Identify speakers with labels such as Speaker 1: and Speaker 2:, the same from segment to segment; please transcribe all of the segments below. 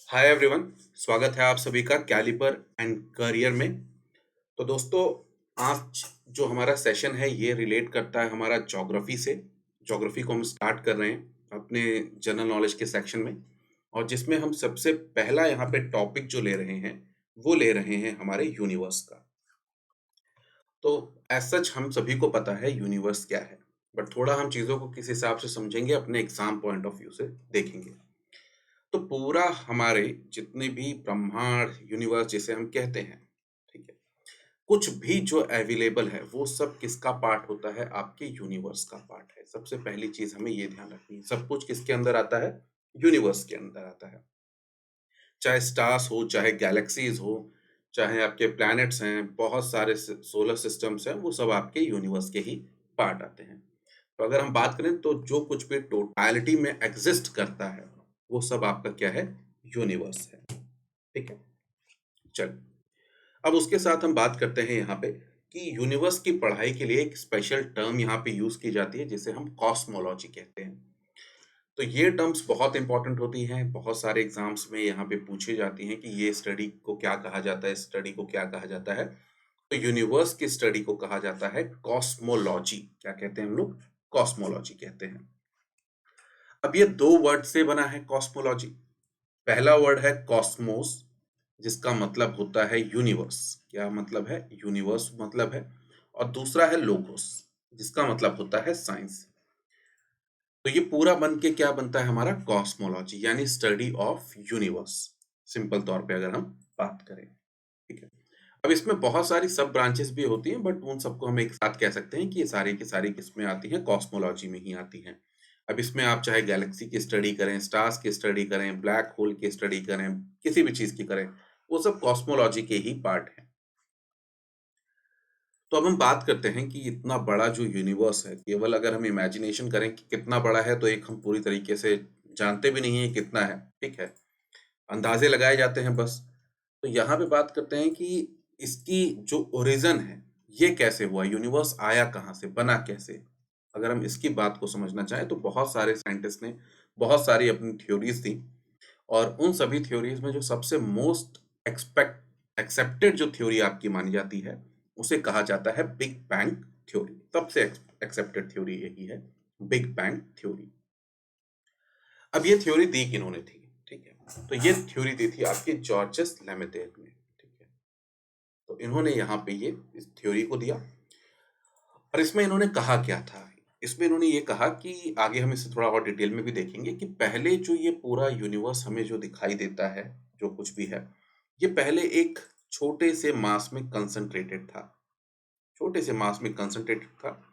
Speaker 1: Hi everyone. स्वागत है आप सभी का कैलिपर एंड करियर में। तो दोस्तों, आज जो हमारा सेशन है ये रिलेट करता है हमारा ज्योग्राफी से। ज्योग्राफी को हम स्टार्ट कर रहे हैं अपने जनरल नॉलेज के सेक्शन में, और जिसमें हम सबसे पहला यहाँ पे टॉपिक जो ले रहे हैं वो ले रहे हैं हमारे यूनिवर्स का। तो एज सच हम सभी को पता है यूनिवर्स क्या है, बट थोड़ा हम चीज़ों को किस हिसाब से समझेंगे, अपने एग्जाम पॉइंट ऑफ व्यू से देखेंगे। तो पूरा हमारे जितने भी ब्रह्मांड यूनिवर्स जिसे हम कहते हैं, ठीक है, कुछ भी जो अवेलेबल है वो सब किसका पार्ट होता है? आपके यूनिवर्स का पार्ट है। सबसे पहली चीज हमें ये ध्यान रखनी है, सब कुछ किसके अंदर आता है? यूनिवर्स के अंदर आता है। चाहे स्टार्स हो, चाहे गैलेक्सीज हो, चाहे आपके प्लैनेट्स हैं, बहुत सारे सोलर सिस्टम्स हैं, वो सब आपके यूनिवर्स के ही पार्ट आते हैं। तो अगर हम बात करें तो जो कुछ भी टोटलिटी में एग्जिस्ट करता है वो सब आपका क्या है? यूनिवर्स है। ठीक है, चल अब उसके साथ हम बात करते हैं यहाँ पे कि यूनिवर्स की पढ़ाई के लिए एक स्पेशल टर्म यहाँ पे यूज की जाती है जिसे हम कॉस्मोलॉजी कहते हैं। तो ये टर्म्स बहुत इंपॉर्टेंट होती हैं, बहुत सारे एग्जाम्स में यहाँ पे पूछी जाती हैं कि ये स्टडी को क्या कहा जाता है, स्टडी को क्या कहा जाता है। तो यूनिवर्स की स्टडी को कहा जाता है कॉस्मोलॉजी। क्या कहते हैं हम लोग? कॉस्मोलॉजी कहते हैं। अब ये दो वर्ड से बना है कॉस्मोलॉजी। पहला वर्ड है कॉस्मोस, जिसका मतलब होता है यूनिवर्स। क्या मतलब है? यूनिवर्स मतलब है। और दूसरा है लोगोस, जिसका मतलब होता है साइंस। तो ये पूरा बन के क्या बनता है? हमारा कॉस्मोलॉजी, यानी स्टडी ऑफ यूनिवर्स। सिंपल तौर पे अगर हम बात करें, ठीक है। अब इसमें बहुत सारी सब ब्रांचेस भी होती हैं, बट उन सबको हम एक साथ कह सकते हैं कि ये सारी की सारी किसमें आती हैं? कॉस्मोलॉजी में ही आती हैं। अब इसमें आप चाहे गैलेक्सी की स्टडी करें, स्टार्स की स्टडी करें, ब्लैक होल की स्टडी करें, किसी भी चीज की करें, वो सब कॉस्मोलॉजी के ही पार्ट हैं। तो अब हम बात करते हैं कि इतना बड़ा जो यूनिवर्स है, केवल अगर हम इमेजिनेशन करें कि कितना बड़ा है, तो एक हम पूरी तरीके से जानते भी नहीं है कितना है, ठीक है, अंदाजे लगाए जाते हैं बस। तो यहाँ पे बात करते हैं कि इसकी जो ओरिजिन है, ये कैसे हुआ, यूनिवर्स आया कहाँ से, बना कैसे। अगर हम इसकी बात को समझना चाहें तो बहुत सारे साइंटिस्ट ने बहुत सारी अपनी थ्योरीज दी, और उन सभी थ्योरीज में जो सबसे मोस्ट एक्सपेक्ट एक्सेप्टेड जो थ्योरी आपकी मानी जाती है उसे कहा जाता है बिग बैंग थ्योरी। सबसे एक्सेप्टेड थ्योरी यही है, बिग बैंग थ्योरी। अब ये थ्योरी दी किन्होंने थी? ठीक है, तो ये थ्योरी दी थी आपके जॉर्जस लेमेटेर ने। ठीक है, तो इन्होंने यहाँ पे ये इस थ्योरी को दिया, और इसमें इन्होंने कहा क्या था? इसमें इन्होंने ये कहा कि आगे हम इसे थोड़ा और डिटेल में भी देखेंगे कि पहले जो ये पूरा यूनिवर्स हमें जो दिखाई देता है, जो कुछ भी है, ये पहले एक छोटे से मास में कंसंट्रेटेड था। छोटे से मास में कंसंट्रेटेड था,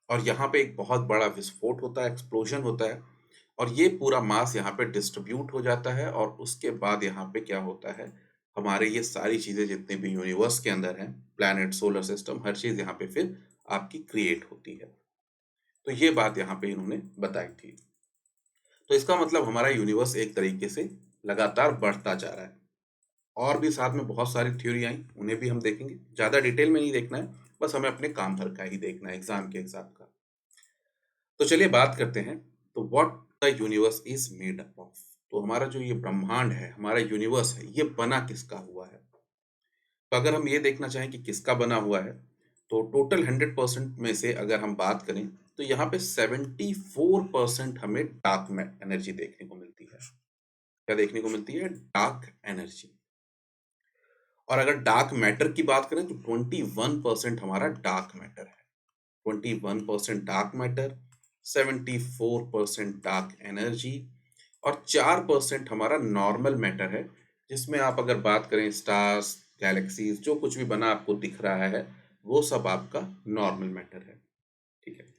Speaker 1: और यहाँ पे एक बहुत बड़ा विस्फोट होता है, एक्सप्लोजन होता है, और ये पूरा मास यहाँ पे डिस्ट्रीब्यूट हो जाता है, और उसके बाद यहाँ पे क्या होता है? हमारे ये सारी चीजें जितने भी यूनिवर्स के अंदर हैं, प्लैनेट, सोलर सिस्टम, हर चीज यहाँ पे फिर आपकी क्रिएट होती है। तो ये बात यहाँ पे इन्होंने बताई थी। तो इसका मतलब हमारा यूनिवर्स एक तरीके से लगातार बढ़ता जा रहा है। और भी साथ में बहुत सारी थ्योरी आई, उन्हें भी हम देखेंगे। ज्यादा डिटेल में नहीं देखना है, बस हमें अपने काम भर का ही देखना है, एग्जाम के हिसाब का। तो चलिए बात करते हैं। तो what the universe is made up of. तो हमारा जो ये ब्रह्मांड है, हमारा यूनिवर्स है, ये बना किसका हुआ है? तो अगर हम ये देखना चाहें कि किसका बना हुआ है, तो टोटल 100% में से अगर हम बात करें तो यहाँ पे 74% हमें डार्क एनर्जी देखने को मिलती है। क्या देखने को मिलती है? Dark energy. और अगर डार्क मैटर की बात करें तो 21% हमारा डार्क मैटर है। 21% डार्क मैटर, 74% डार्क एनर्जी, और 4% हमारा नॉर्मल मैटर है, जिसमें आप अगर बात करें स्टार्स, गैलेक्सीज, जो कुछ भी बना आपको दिख रहा है, वो सब आपका नॉर्मल मैटर है। ठीक है,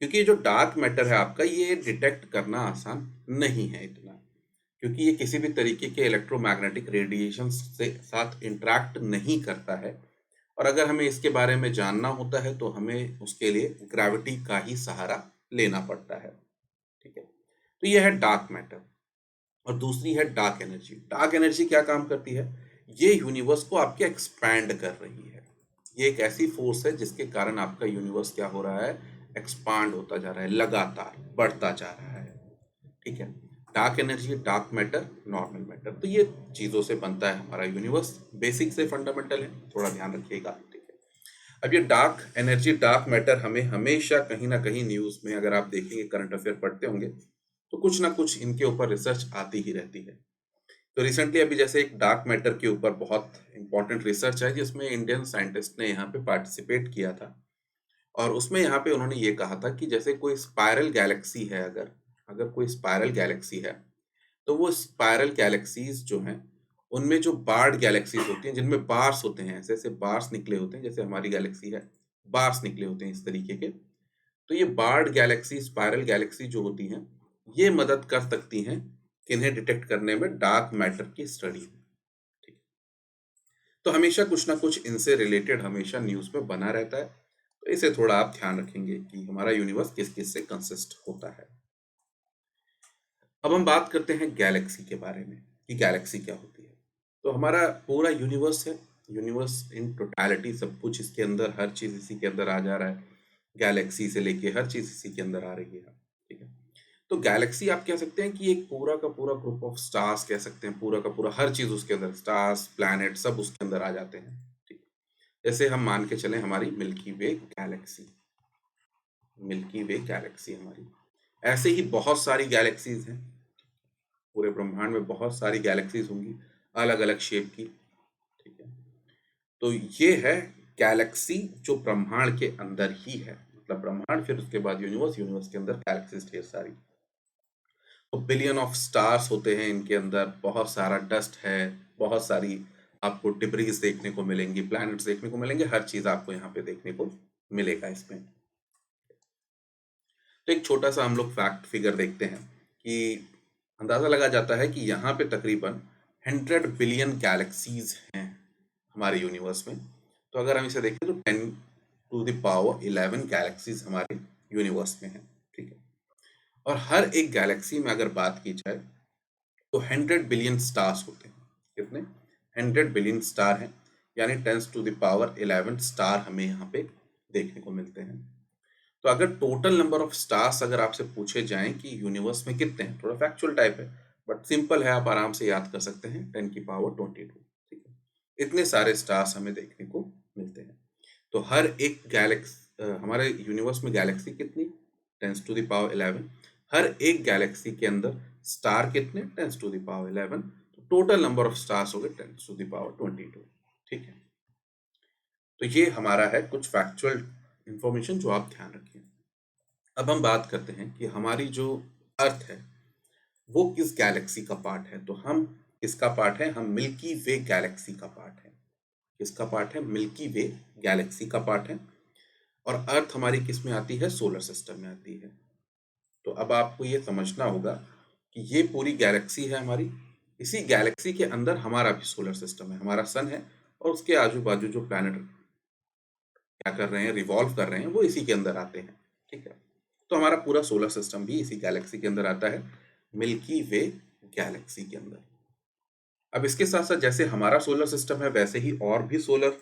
Speaker 1: क्योंकि ये जो डार्क मैटर है आपका, ये डिटेक्ट करना आसान नहीं है इतना, क्योंकि ये किसी भी तरीके के इलेक्ट्रोमैग्नेटिक रेडिएशन से साथ इंटरेक्ट नहीं करता है। और अगर हमें इसके बारे में जानना होता है तो हमें उसके लिए ग्रेविटी का ही सहारा लेना पड़ता है। ठीक है, तो ये है डार्क मैटर। और दूसरी है डार्क एनर्जी। डार्क एनर्जी क्या काम करती है? ये यूनिवर्स को आपके एक्सपैंड कर रही है। ये एक ऐसी फोर्स है जिसके कारण आपका यूनिवर्स क्या हो रहा है? एक्सपांड होता जा रहा है, लगातार बढ़ता जा रहा है। ठीक है, dark energy, dark matter, normal matter. तो ये चीजों से बनता है हमारा यूनिवर्स, बेसिक से फंडामेंटल है, थोड़ा ध्यान रखिएगा, ठीक है। अब ये डार्क एनर्जी, डार्क मैटर हमें हमेशा कहीं ना कहीं न्यूज में, अगर आप देखेंगे, करंट अफेयर पढ़ते होंगे, तो कुछ ना कुछ इनके ऊपर रिसर्च आती ही रहती है। तो रिसेंटली अभी जैसे एक डार्क मैटर के ऊपर बहुत इंपॉर्टेंट रिसर्च है, जिसमें इंडियन साइंटिस्ट ने यहाँ पे पार्टिसिपेट किया था। और उसमें यहाँ पे उन्होंने ये कहा था कि जैसे कोई स्पाइरल गैलेक्सी है, अगर अगर कोई स्पाइरल गैलेक्सी है, तो वो स्पाइरल गैलेक्सीज जो हैं, उनमें जो बार्ड गैलेक्सीज होती हैं, जिनमें बार्स होते हैं, ऐसे ऐसे बार्स निकले होते हैं, जैसे हमारी गैलेक्सी है, बार्स निकले होते हैं इस तरीके के। तो ये बार्ड गैलेक्सी, स्पाइरल गैलेक्सी जो होती हैं, ये मदद कर सकती हैं कि इन्हें डिटेक्ट करने में डार्क मैटर की स्टडी में, ठीक है। तो हमेशा कुछ ना कुछ इनसे रिलेटेड हमेशा न्यूज में बना रहता है। तो इसे थोड़ा आप ध्यान रखेंगे कि हमारा यूनिवर्स किस किस से कंसिस्ट होता है। अब हम बात करते हैं गैलेक्सी के बारे में कि गैलेक्सी क्या होती है। तो हमारा पूरा यूनिवर्स है, यूनिवर्स इन टोटलिटी, सब कुछ इसके अंदर, हर चीज इसी के अंदर आ जा रहा है। गैलेक्सी से लेके हर चीज इसी के अंदर आ रही है, ठीक है। तो गैलेक्सी आप कह सकते हैं कि एक पूरा का पूरा ग्रुप ऑफ स्टार्स कह सकते हैं, पूरा का पूरा हर चीज उसके अंदर, स्टार्स, प्लैनेट, सब उसके अंदर आ जाते हैं, ठीक है। जैसे हम मान के चले हमारी मिल्की वे गैलेक्सी, मिल्की वे गैलेक्सी हमारी, ऐसे ही बहुत सारी गैलेक्सीज हैं। पूरे ब्रह्मांड में बहुत सारी गैलेक्सीज होंगी, अलग अलग शेप की, ठीक है। तो ये है गैलेक्सी, जो ब्रह्मांड के अंदर ही है, मतलब ब्रह्मांड, फिर उसके बाद यूनिवर्स, यूनिवर्स के अंदर गैलेक्सीज ढेर सारी। तो बिलियन ऑफ स्टार्स होते हैं इनके अंदर, बहुत सारा डस्ट है, बहुत सारी आपको डिब्रीज देखने को मिलेंगी, प्लैनेट्स देखने को मिलेंगे, हर चीज आपको यहाँ पे देखने को मिलेगा इसमें। तो एक छोटा सा हम लोग फैक्ट फिगर देखते हैं कि अंदाजा लगा जाता है कि यहाँ पे तकरीबन 100 बिलियन गैलेक्सीज हैं हमारे यूनिवर्स में। तो अगर हम इसे देखें तो 10⁻11 गैलेक्सीज हमारे यूनिवर्स में है, ठीक है। और हर एक गैलेक्सी में अगर बात की जाए तो 100 बिलियन स्टार्स होते हैं। कितने? 100 बिलियन स्टार हैं, यानी 10⁻11 स्टार हमें यहाँ पे देखने को मिलते हैं। तो अगर टोटल नंबर ऑफ स्टार्स अगर आपसे पूछे जाएं कि यूनिवर्स में कितने हैं, थोड़ा फैक्चुअल टाइप है बट सिंपल है, आप आराम से याद कर सकते हैं, 10⁻22, ठीक है। इतने सारे स्टार्स हमें देखने को मिलते हैं। तो हर एक हमारे यूनिवर्स में गैलेक्सी कितनी? 10⁻11। हर एक गैलेक्सी के अंदर स्टार कितने? 10⁻11। तो टोटल नंबर ऑफ स्टार्स हो गए 10⁻22, ठीक है। तो ये हमारा है कुछ फैक्चुअल इंफॉर्मेशन जो आप ध्यान रखिए। अब हम बात करते हैं कि हमारी जो अर्थ है वो किस गैलेक्सी का पार्ट है। तो हम किसका पार्ट है? हम मिल्की वे गैलेक्सी का पार्ट है। किसका पार्ट है? मिल्की वे गैलेक्सी का पार्ट है। और अर्थ हमारी किस में आती है? सोलर सिस्टम में आती है। तो अब आपको ये समझना होगा कि ये पूरी गैलेक्सी है हमारी, इसी गैलेक्सी के अंदर हमारा भी सोलर सिस्टम है, हमारा सन है, और उसके आजू बाजू जो प्लैनेट क्या कर रहे हैं, रिवॉल्व कर रहे हैं, वो इसी के अंदर आते हैं, ठीक है। तो हमारा पूरा सोलर सिस्टम भी इसी गैलेक्सी के अंदर आता है, मिल्की वे गैलेक्सी के अंदर। अब इसके साथ साथ जैसे हमारा सोलर सिस्टम है, वैसे ही और भी सोलर,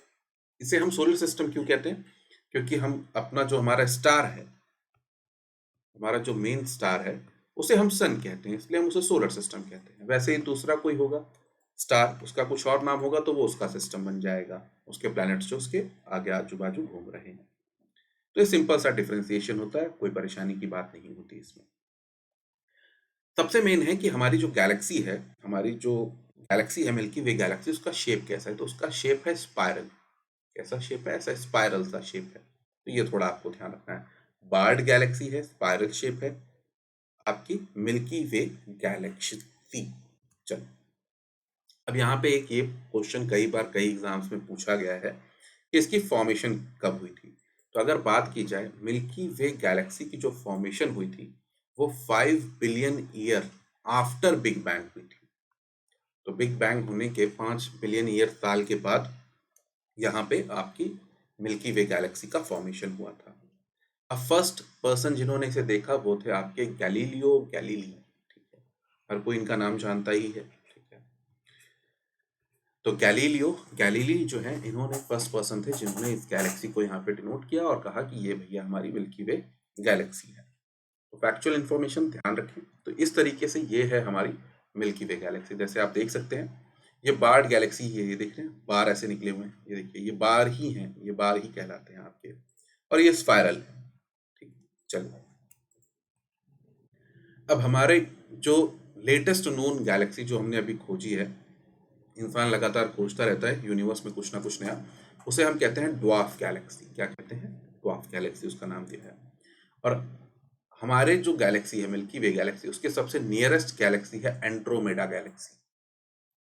Speaker 1: इसे हम सोलर सिस्टम क्यों कहते हैं? क्योंकि हम अपना जो हमारा स्टार है, हमारा जो मेन स्टार है, उसे हम सन कहते हैं, इसलिए हम उसे सोलर सिस्टम कहते हैं। वैसे ही दूसरा कोई होगा स्टार, उसका कुछ और नाम होगा, तो वो उसका सिस्टम बन जाएगा, उसके प्लैनेट्स जो उसके आगे आजू बाजू घूम रहे हैं। तो ये सिंपल सा डिफरेंशिएशन होता है, कोई परेशानी की बात नहीं होती इसमें। सबसे मेन है कि हमारी जो गैलेक्सी है, हमारी जो गैलेक्सी है मिल्की वे गैलेक्सी, उसका शेप कैसा है? तो उसका शेप है स्पाइरल। कैसा शेप है? ऐसा स्पाइरल सा शेप है। तो ये थोड़ा आपको ध्यान रखना है। बार्ड गैलेक्सी है, स्पाइरल शेप है आपकी मिल्की वे गैलेक्सी। चलो, अब यहाँ पे एक ये क्वेश्चन कई बार कई एग्जाम्स में पूछा गया है कि इसकी फॉर्मेशन कब हुई थी। तो अगर बात की जाए मिल्की वे गैलेक्सी की जो फॉर्मेशन हुई थी, वो 5 billion year after big bang हुई थी। तो बिग बैंग होने के 5 बिलियन ईयर साल के बाद यहाँ पे आपकी मिल्की वे गैलेक्सी का फॉर्मेशन हुआ था। अब फर्स्ट पर्सन जिन्होंने इसे देखा वो थे आपके गैलीलियो गैलीली, ठीक है। हर कोई इनका नाम जानता ही है, ठीक है। तो गैलीलियो गैलीली जो है, इन्होंने फर्स्ट पर्सन थे जिन्होंने इस गैलेक्सी को यहाँ पे डिनोट किया और कहा कि ये भैया हमारी मिल्की वे गैलेक्सी है। तो फैक्चुअल इंफॉर्मेशन ध्यान रखें। तो इस तरीके से ये है हमारी मिल्की वे गैलेक्सी। जैसे आप देख सकते हैं ये बार्ड गैलेक्सी ही है, ये देख रहे हैं बार ऐसे निकले हुए हैं, ये देखिए ये बार ही हैं, ये बार ही कहलाते हैं आपके, और ये स्पाइरल है। ठीक, चलिए अब हमारे जो लेटेस्ट नोन गैलेक्सी जो हमने अभी खोजी है, इंसान लगातार खोजता रहता है यूनिवर्स में कुछ ना कुछ नया, उसे हम कहते हैं ड्वार्फ गैलेक्सी। क्या कहते हैं? ड्वार्फ गैलेक्सी उसका नाम दिया है। और हमारे जो गैलेक्सी है मिल्की वे गैलेक्सी, उसके सबसे नियरेस्ट गैलेक्सी है एंड्रोमेडा गैलेक्सी।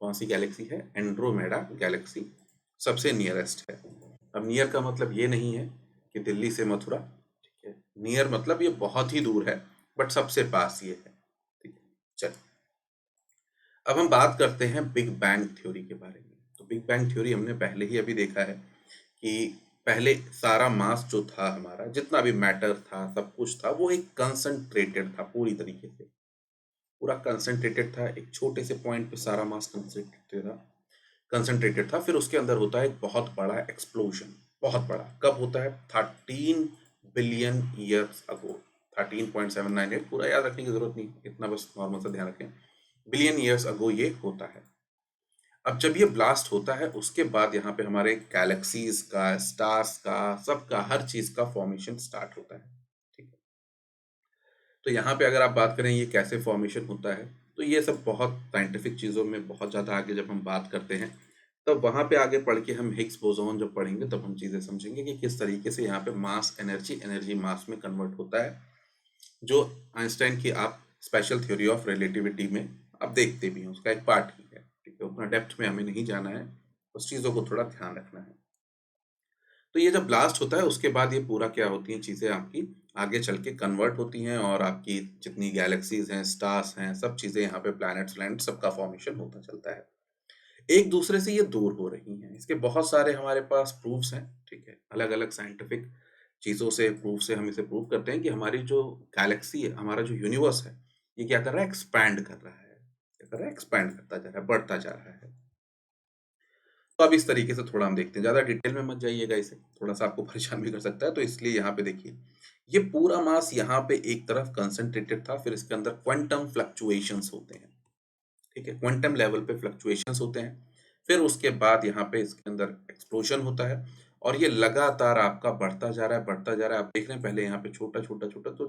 Speaker 1: कौन सी गैलेक्सी है? एंड्रोमेडा गैलेक्सी सबसे नियरेस्ट है। अब नियर का मतलब ये नहीं है कि दिल्ली से मथुरा, ठीक है, नियर मतलब ये बहुत ही दूर है, बट सबसे पास ये है। ठीक है, चल अब हम बात करते हैं बिग बैंग थ्योरी के बारे में। तो बिग बैंग थ्योरी हमने पहले ही अभी देखा है कि पहले सारा मास जो था हमारा, जितना भी मैटर था, सब कुछ था, वो एक कंसंट्रेटेड था, पूरी तरीके से पूरा कंसंट्रेटेड था। एक छोटे से पॉइंट पे सारा मास कंसंट्रेटेड था। फिर उसके अंदर होता है एक बहुत बड़ा एक्सप्लोजन। बहुत बड़ा कब होता है? 13 बिलियन ईयर्स अगो। 13.798 पूरा याद रखने की जरूरत नहीं, इतना बस नॉर्मल सा ध्यान रखें। बिलियन ईयर्स अगो ये होता है। अब जब ये ब्लास्ट होता है उसके बाद यहाँ पे हमारे गैलेक्सीज का, स्टार्स का, सबका, हर चीज का फॉर्मेशन स्टार्ट होता है। ठीक है, तो यहाँ पे अगर आप बात करें ये कैसे फॉर्मेशन होता है, तो ये सब बहुत साइंटिफिक चीज़ों में बहुत ज़्यादा आगे जब हम बात करते हैं, तब वहाँ पे आगे पढ़ के हम हिग्स बोसॉन जब पढ़ेंगे तब हम चीज़ें समझेंगे कि किस तरीके से यहाँ पे मास एनर्जी एनर्जी मास में कन्वर्ट होता है, जो आइंस्टाइन की आप स्पेशल थ्योरी ऑफ रिलेटिविटी में आप देखते भी हैं, उसका एक पार्ट ही है। ठीक है, उतना डेप्थ में हमें नहीं जाना है, उस चीज़ों को थोड़ा ध्यान रखना है। तो ये जब ब्लास्ट होता है उसके बाद ये पूरा क्या होती हैं चीज़ें आपकी आगे चल के कन्वर्ट होती हैं, और आपकी जितनी गैलेक्सीज हैं, स्टार्स हैं, सब चीज़ें यहाँ पे, प्लैनेट्स प्लैनेट सबका फॉर्मेशन होता चलता है। एक दूसरे से ये दूर हो रही हैं, इसके बहुत सारे हमारे पास प्रूफ्स हैं। ठीक है, अलग अलग साइंटिफिक चीज़ों से, प्रूफ से हम इसे प्रूव करते हैं कि हमारी जो गैलेक्सी है, हमारा जो यूनिवर्स है, ये क्या कर रहा है? एक्सपैंड कर रहा है। क्या कर रहा है? एक्सपैंड करता जा रहा है, बढ़ता जा रहा है। तो अब इस तरीके से थोड़ा हम देखते हैं, ज़्यादा डिटेल में मत जाइएगा, इसे थोड़ा सा आपको परेशान भी कर सकता है, तो इसलिए यहाँ पे देखिए ये पूरा मास यहाँ पे एक तरफ कंसंट्रेटेड था, फिर इसके अंदर क्वांटम फ्लक्चुएशंस होते हैं। ठीक है, क्वांटम लेवल पे फ्लक्चुएशंस होते हैं। फिर उसके बाद यहाँ पे इसके अंदर एक्सप्लोजन होता है, और ये लगातार आपका बढ़ता जा रहा है, बढ़ता जा रहा है। आप देख रहे हैं पहले यहाँ पे छोटा छोटा छोटा तो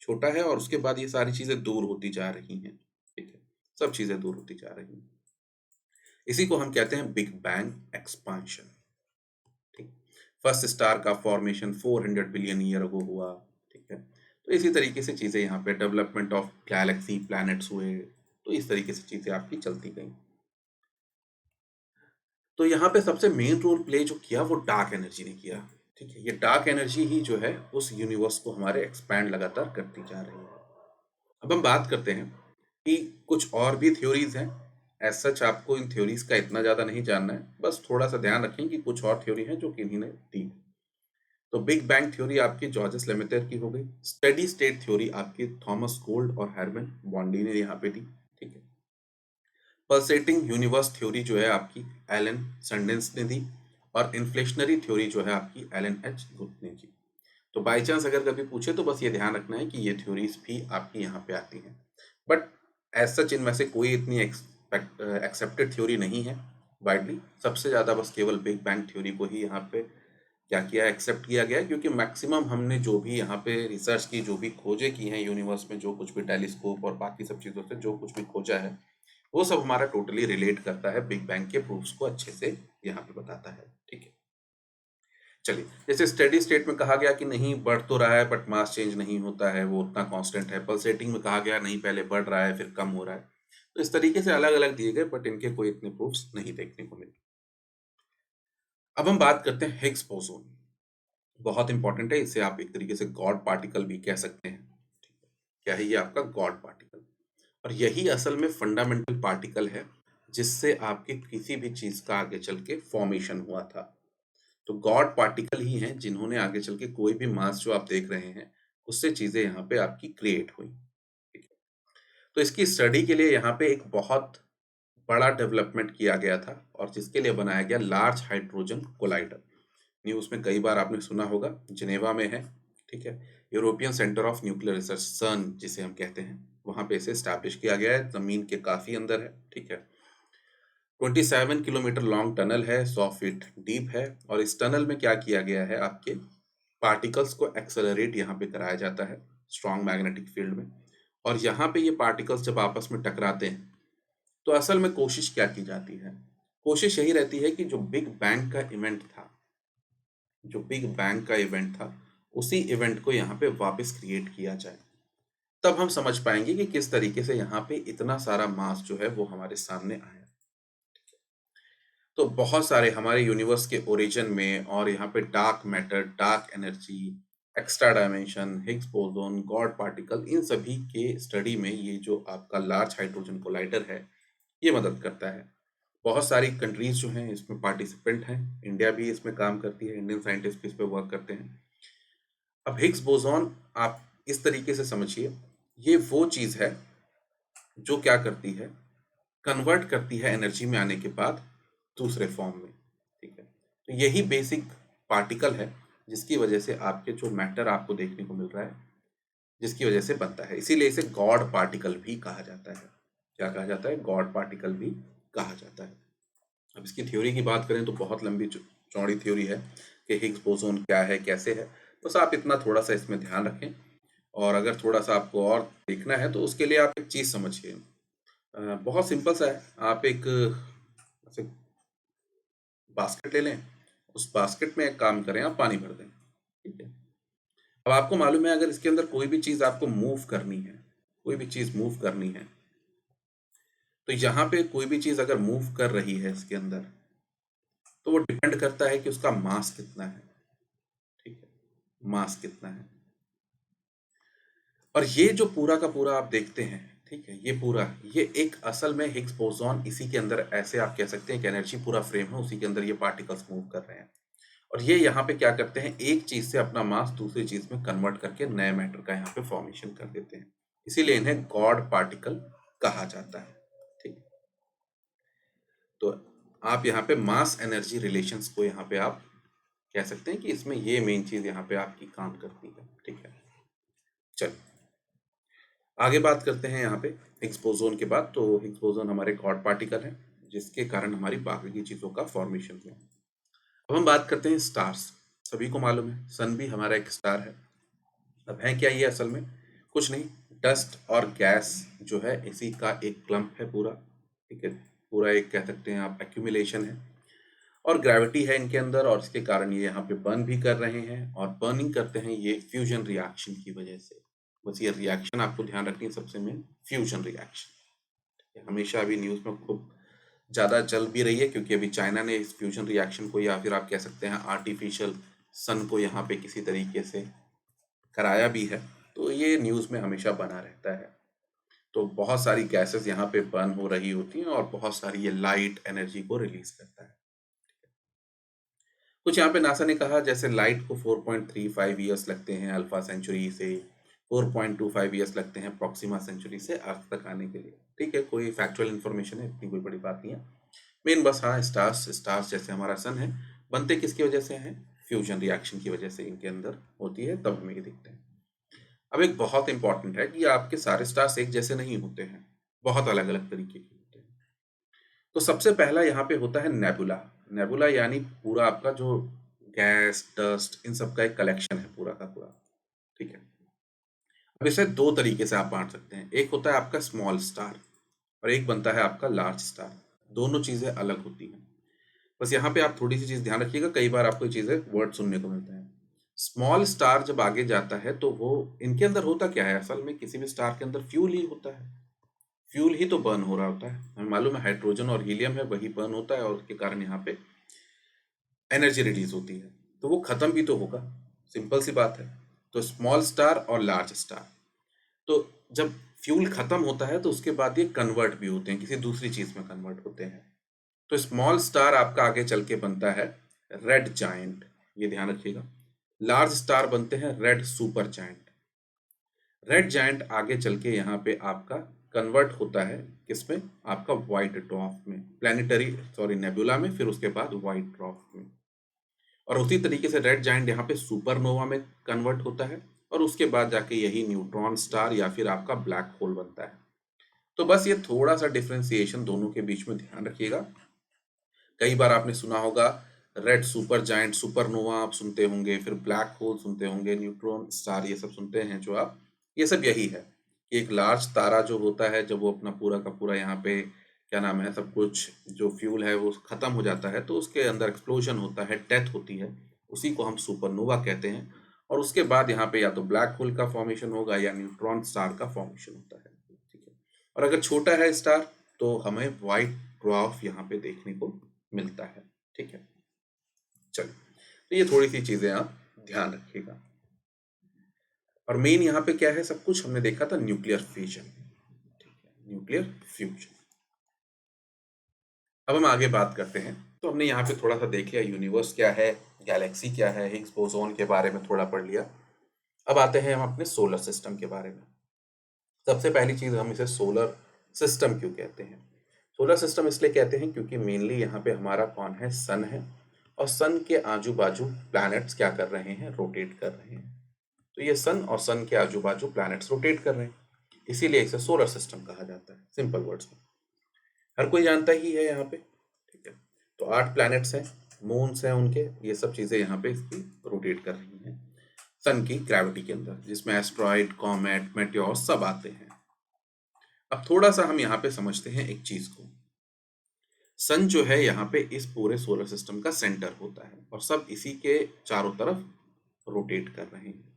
Speaker 1: छोटा है, और उसके बाद ये सारी चीजें दूर होती जा रही हैं। ठीक है, सब चीजें दूर होती जा रही हैं। इसी को हम कहते हैं बिग बैंग एक्सपांशन। ठीक, फर्स्ट स्टार का फॉर्मेशन 400 बिलियन ईयर अगो हुआ। ठीक है, तो इसी तरीके से चीजें यहाँ पे डेवलपमेंट ऑफ गैलेक्सी, प्लैनेट्स हुए, तो इस तरीके से चीजें आपकी चलती गई। तो यहाँ पे सबसे मेन रोल प्ले जो किया वो डार्क एनर्जी ने किया। ठीक है, ये डार्क एनर्जी ही जो है उस यूनिवर्स को हमारे एक्सपैंड लगातार करती जा रही है। अब हम बात करते हैं कि कुछ और भी थ्योरीज हैं। एज सच आपको इन थ्योरीज का इतना ज़्यादा नहीं जानना है, बस थोड़ा सा ध्यान रखें कि कुछ और थ्योरी हैं जो कि इन्हीं ने दी। तो बिग बैंग थ्योरी आपकी जॉर्जेस लेमेटर की हो गई। स्टेडी स्टेट थ्योरी आपकी थॉमस गोल्ड और हरमन बॉन्डी ने यहाँ पे दी। ठीक है, पल्सेटिंग यूनिवर्स थ्योरी जो है आपकी एलन सैंडेंस ने दी, और इन्फ्लेशनरी थ्योरी जो है आपकी एलन एच गुप्त ने दी। तो बाई चांस अगर कभी पूछे तो बस ये ध्यान रखना है कि ये थ्योरीज भी आपकी यहाँ पे आती हैं, बट एज सच इनमें से कोई इतनी एक्सेप्टेड थ्योरी नहीं है वाइडली। सबसे ज़्यादा बस केवल बिग बैंग थ्योरी को ही यहाँ पे क्या किया, एक्सेप्ट किया गया है, क्योंकि मैक्सिमम हमने जो भी यहाँ पे रिसर्च की, जो भी खोजें की हैं यूनिवर्स में, जो कुछ भी टेलीस्कोप और बाकी सब चीज़ों से जो कुछ भी खोजा है, वो सब हमारा टोटली रिलेट करता है बिग बैंग के प्रूफ्स को अच्छे से यहाँ पे बताता है। ठीक है, चलिए जैसे स्टेडी स्टेट में कहा गया कि नहीं बढ़ तो रहा है बट मास चेंज नहीं होता है, वो उतना कांस्टेंट है। पल्सेटिंग में कहा गया नहीं पहले बढ़ रहा है फिर कम हो रहा है। तो इस तरीके से अलग अलग दिए गए, बट इनके कोई इतने प्रूफ्स नहीं देखने को मिले। अब हम बात करते हैं हिग्स बोसोन। बहुत इंपॉर्टेंट है, इसे आप एक तरीके से गॉड पार्टिकल भी कह सकते हैं। क्या है ये आपका गॉड पार्टिकल, और यही असल में फंडामेंटल पार्टिकल है जिससे आपके किसी भी चीज का आगे चल के फॉर्मेशन हुआ था। तो गॉड पार्टिकल ही हैं जिन्होंने आगे चल के कोई भी मास जो आप देख रहे हैं उससे चीजें यहाँ पे आपकी क्रिएट हुई। ठीक है, तो इसकी स्टडी के लिए यहाँ पे एक बहुत बड़ा डेवलपमेंट किया गया था, और जिसके लिए बनाया गया लार्ज हाइड्रोजन कोलाइडर। न्यूज़ में कई बार आपने सुना होगा, जिनेवा में है। ठीक है। European centre of nuclear research, सर्न जिसे हम कहते हैं, वहां पे इसे स्टैब्लिश किया गया है, जमीन के काफी अंदर है। ठीक है। 27 किलोमीटर लॉन्ग टनल है, 100 फीट डीप है, और इस टनल में क्या किया गया है, आपके पार्टिकल्स को एक्सेलरेट यहाँ पे कराया जाता है स्ट्रॉन्ग मैग्नेटिक फील्ड में। और यहाँ पे ये पार्टिकल्स जब आपस में टकराते हैं तो असल में कोशिश क्या की जाती है, कोशिश यही रहती है कि जो बिग बैंग का इवेंट था, जो बिग बैंग का इवेंट था, उसी इवेंट को यहाँ पे वापस क्रिएट किया जाए। तब हम समझ पाएंगे कि किस तरीके से यहाँ पे इतना सारा मास जो है वो हमारे सामने आया। तो बहुत सारे हमारे यूनिवर्स के ओरिजिन में, और यहाँ पे dark matter, dark energy, extra dimension, Higgs boson, god particle, इन सभी के स्टडी में ये जो आपका लार्ज हाइड्रोजन कोलाइडर है ये मदद करता है। बहुत सारी कंट्रीज जो हैं इसमें पार्टिसिपेंट हैं, इंडिया भी इसमें काम करती है, इंडियन साइंटिस्ट भी इस पे वर्क करते हैं। अब हिग्स बोसोन आप इस तरीके से समझिए, ये वो चीज है जो क्या करती है, कन्वर्ट करती है एनर्जी में आने के बाद दूसरे फॉर्म में। ठीक है। तो यही बेसिक पार्टिकल है जिसकी वजह से आपके जो मैटर आपको देखने को मिल रहा है, जिसकी वजह से बनता है, इसीलिए इसे गॉड पार्टिकल भी कहा जाता है। क्या कहा जाता है? गॉड पार्टिकल भी कहा जाता है। अब इसकी थ्योरी की बात करें तो बहुत लंबी चौड़ी थ्योरी है कि हिग्स बोसोन क्या है, कैसे है। बस आप इतना थोड़ा सा इसमें ध्यान रखें, और अगर थोड़ा सा आपको और देखना है तो उसके लिए आप एक चीज समझिए। बहुत सिंपल सा है। आप एक ऐसे बास्केट ले लें, उस बास्केट में एक काम करें, आप पानी भर दें। ठीक है। अब आपको मालूम है अगर इसके अंदर कोई भी चीज आपको मूव करनी है, कोई भी चीज मूव करनी है, तो यहाँ पे कोई भी चीज अगर मूव कर रही है इसके अंदर, तो वो डिपेंड करता है कि उसका मास कितना है। ठीक है। मास कितना है। और ये जो पूरा का पूरा आप देखते हैं, ठीक है, ये पूरा, ये एक असल में हिग्स बोसोन, इसी के अंदर ऐसे आप कह सकते हैं कि एनर्जी पूरा फ्रेम है, उसी के अंदर ये पार्टिकल्स मूव कर रहे हैं। और ये यहाँ पे क्या करते हैं, एक चीज से अपना मास दूसरी चीज में कन्वर्ट करके नए मैटर का यहाँ पे फॉर्मेशन कर देते हैं, इसीलिए इन्हें गॉड पार्टिकल कहा जाता है। ठीक। तो आप यहाँ पे मास एनर्जी रिलेशंस को यहाँ पे आप कह सकते हैं कि इसमें ये मेन चीज यहाँ पे आपकी काम करती है। ठीक है। चलिए आगे बात करते हैं यहाँ पे हिग्स बोसोन के बाद। तो हिग्स बोसोन हमारे गॉड पार्टिकल हैं जिसके कारण हमारी बाकी की चीजों का फॉर्मेशन हुआ। अब हम बात करते हैं स्टार्स। सभी को मालूम है सन भी हमारा एक स्टार है। अब है क्या ये, असल में कुछ नहीं, डस्ट और गैस जो है इसी का एक क्लम्प है पूरा। ठीक है। पूरा एक कह सकते हैं आप एक्यूमुलेशन है, और ग्रेविटी है इनके अंदर, और इसके कारण ये यहाँ पे बर्न भी कर रहे हैं, और बर्निंग करते हैं ये फ्यूजन रिएक्शन की वजह से। बस ये रिएक्शन आपको ध्यान रखनी है सबसे मेन, फ्यूजन रिएक्शन। हमेशा अभी न्यूज में खूब ज्यादा चल भी रही है, क्योंकि अभी चाइना ने इस फ्यूजन रिएक्शन को, या फिर आप कह सकते हैं आर्टिफिशियल सन को यहाँ पे किसी तरीके से कराया भी है, तो ये न्यूज में हमेशा बना रहता है। तो बहुत सारी गैसेस यहाँ पे बर्न हो रही होती हैं, और बहुत सारी ये लाइट एनर्जी को रिलीज करता है। कुछ यहाँ पे नासा ने कहा जैसे लाइट को 4.35 ईयर्स लगते हैं अल्फा सेंचुरी से, 4.25 ईयर्स लगते हैं प्रॉक्सिमा सेंचुरी से अर्थ तक आने के लिए। ठीक है, कोई फैक्चुअल इन्फॉर्मेशन है, इतनी कोई बड़ी बात नहीं है। मेन बस हाँ, स्टार्स स्टार्स जैसे हमारा सन है, बनते किसकी वजह से हैं? फ्यूजन रिएक्शन की वजह से इनके अंदर होती है, तब हमें ये दिखते हैं। अब एक बहुत इंपॉर्टेंट है कि आपके सारे स्टार्स एक जैसे नहीं होते हैं, बहुत अलग अलग तरीके के होते हैं। तो सबसे पहला यहाँ पे होता है नेबुला। नेबुला यानी पूरा आपका जो गैस, डस्ट, इन सब का एक कलेक्शन है पूरा का पूरा। ठीक है। अब इसे दो तरीके से आप बांट सकते हैं, एक होता है आपका स्मॉल स्टार, और एक बनता है आपका लार्ज स्टार। दोनों चीजें अलग होती हैं। बस यहाँ पे आप थोड़ी सी चीज ध्यान रखिएगा, कई बार आपको ये चीजें वर्ड सुनने को मिलते हैं। स्मॉल स्टार जब आगे जाता है तो वो, इनके अंदर होता क्या है, असल में किसी भी स्टार के अंदर फ्यूल ही होता है। फ्यूल ही तो बर्न हो रहा होता है, हमें मालूम है हाइड्रोजन और हीलियम है, वही बर्न होता है, और उसके कारण यहाँ पे एनर्जी रिलीज होती है, तो वो खत्म भी तो होगा, सिंपल सी बात है। तो स्मॉल स्टार और लार्ज स्टार, तो जब फ्यूल खत्म होता है तो उसके बाद ये कन्वर्ट भी होते हैं, किसी दूसरी चीज में कन्वर्ट होते हैं। तो स्मॉल स्टार आपका आगे चल के बनता है रेड जायंट, ये ध्यान रखिएगा। लार्ज स्टार बनते हैं red super giant. Red giant आगे चल के यहाँ पे आपका कन्वर्ट होता है किसमें? आपका व्हाइट ड्वार्फ में, प्लानिटरी सॉरी नेबुला में, फिर उसके बाद व्हाइट ड्वार्फ में। और उसी तरीके से रेड जायंट यहाँ पे सुपरनोवा में कन्वर्ट होता है, और उसके बाद जाके यही न्यूट्रॉन स्टार या फिर आपका ब्लैक होल बनता है। तो बस ये थोड़ा सा डिफरेंशिएशन दोनों के बीच में ध्यान रखिएगा। कई बार आपने सुना होगा रेड सुपर जायंट, सुपरनोवा आप सुनते होंगे, फिर ब्लैक होल सुनते होंगे, न्यूट्रॉन स्टार ये सब सुनते हैं जो आप, ये सब यही है कि एक लार्ज तारा जो होता है जब वो अपना पूरा का पूरा यहाँ पे क्या नाम है सब कुछ जो फ्यूल है वो खत्म हो जाता है तो उसके अंदर एक्सप्लोजन होता है, डेथ होती है, उसी को हम सुपरनोवा कहते हैं। और उसके बाद यहाँ पे या तो ब्लैक होल का फॉर्मेशन होगा या न्यूट्रॉन स्टार का फॉर्मेशन होता है। ठीक है, और अगर छोटा है स्टार तो हमें व्हाइट ड्वार्फ यहाँ पे देखने को मिलता है। ठीक है, चलिए, तो ये थोड़ी सी चीजें आप ध्यान रखिएगा। और मेन यहाँ पे क्या है, सब कुछ हमने देखा था न्यूक्लियर फ्यूजन। ठीक है, न्यूक्लियर फ्यूजन। अब हम आगे बात करते हैं। तो हमने यहाँ पे थोड़ा सा देख लिया यूनिवर्स क्या है, गैलेक्सी क्या है, हिग्स बोसोन के बारे में थोड़ा पढ़ लिया। अब आते हैं हम अपने सोलर सिस्टम के बारे में। सबसे पहली चीज, हम इसे सोलर सिस्टम क्यों कहते हैं? सोलर सिस्टम इसलिए कहते हैं क्योंकि मेनली यहाँ पे हमारा कौन है, सन है, और सन के आजू बाजू प्लैनेट्स क्या कर रहे हैं, रोटेट कर रहे हैं। तो ये सन और सन के आजू बाजू प्लैनेट्स रोटेट कर रहे हैं, इसीलिए इसे सोलर सिस्टम कहा जाता है, सिंपल वर्ड्स में। हर कोई जानता ही है यहाँ पे। ठीक है, तो 8 प्लैनेट्स हैं, मून्स हैं उनके, ये सब चीजें यहाँ पे इसकी रोटेट कर रही हैं सन की ग्रेविटी के अंदर, जिसमें एस्ट्रॉइड, कॉमेट, मेटियोर सब आते हैं। अब थोड़ा सा हम यहाँ पे समझते हैं एक चीज को। सन जो है यहाँ पे इस पूरे सोलर सिस्टम का सेंटर होता है और सब इसी के चारों तरफ रोटेट कर रहे हैं,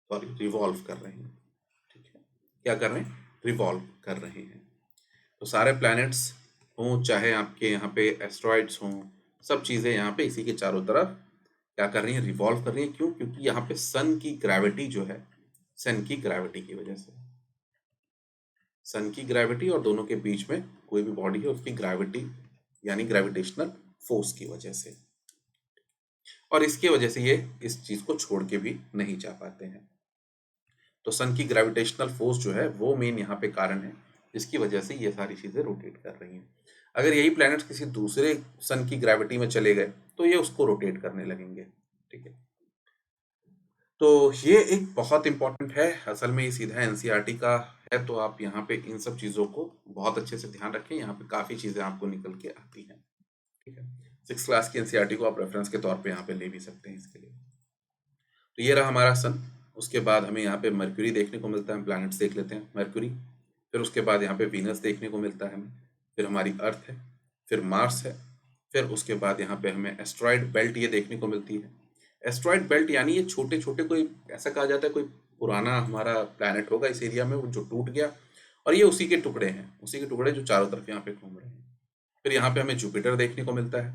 Speaker 1: सॉरी रिवॉल्व कर रहे हैं। ठीक है, क्या कर रहे हैं, रिवॉल्व कर रहे हैं। तो सारे प्लैनेट्स हों चाहे आपके यहाँ पे एस्ट्रॉइड्स हों, सब चीजें यहाँ पे इसी के चारों तरफ क्या कर रही हैं, रिवॉल्व कर रही हैं। क्यों? क्योंकि यहाँ पे सन की ग्रेविटी जो है, सन की ग्रेविटी की वजह से, सन की ग्रेविटी और दोनों के बीच में कोई भी बॉडी है उसकी ग्रेविटी यानी ग्रेविटेशनल फोर्स की वजह से, और इसकी वजह से ये इस चीज को छोड़ के भी नहीं जा पाते हैं। तो सन की ग्रेविटेशनल फोर्स जो है वो मेन यहाँ पे कारण है जिसकी वजह से ये सारी चीजें रोटेट कर रही हैं। अगर यही प्लैनेट्स किसी दूसरे सन की ग्रेविटी में चले गए तो ये उसको रोटेट करने लगेंगे। ठीक है, तो ये एक बहुत इंपॉर्टेंट है, असल में ये सीधा एनसीईआरटी का है, तो आप यहाँ पे इन सब चीजों को बहुत अच्छे से ध्यान रखें, यहाँ पे काफी चीजें आपको निकल के आती हैं। ठीक है, 6th क्लास की एनसीईआरटी को आप रेफरेंस के तौर पे यहाँ पे ले भी सकते हैं इसके लिए। तो ये रहा हमारा सन। उसके बाद हमें यहाँ पे मर्क्यूरी देखने को मिलता है, हम प्लैनेट्स देख लेते हैं, मर्क्यूरी। फिर उसके बाद यहाँ पे वीनस देखने को मिलता है हमें, फिर हमारी अर्थ है, फिर मार्स है, फिर उसके बाद यहाँ पे हमें एस्ट्रॉइड बेल्ट ये देखने को मिलती है। एस्ट्रॉइड बेल्ट यानी ये छोटे छोटे, कोई ऐसा कहा जाता है कोई पुराना हमारा प्लैनेट होगा इस एरिया में वो जो टूट गया, और ये उसी के टुकड़े हैं, उसी के टुकड़े जो चारों तरफ यहाँ पे घूम रहे हैं। फिर यहाँ पे हमें जुपिटर देखने को मिलता है,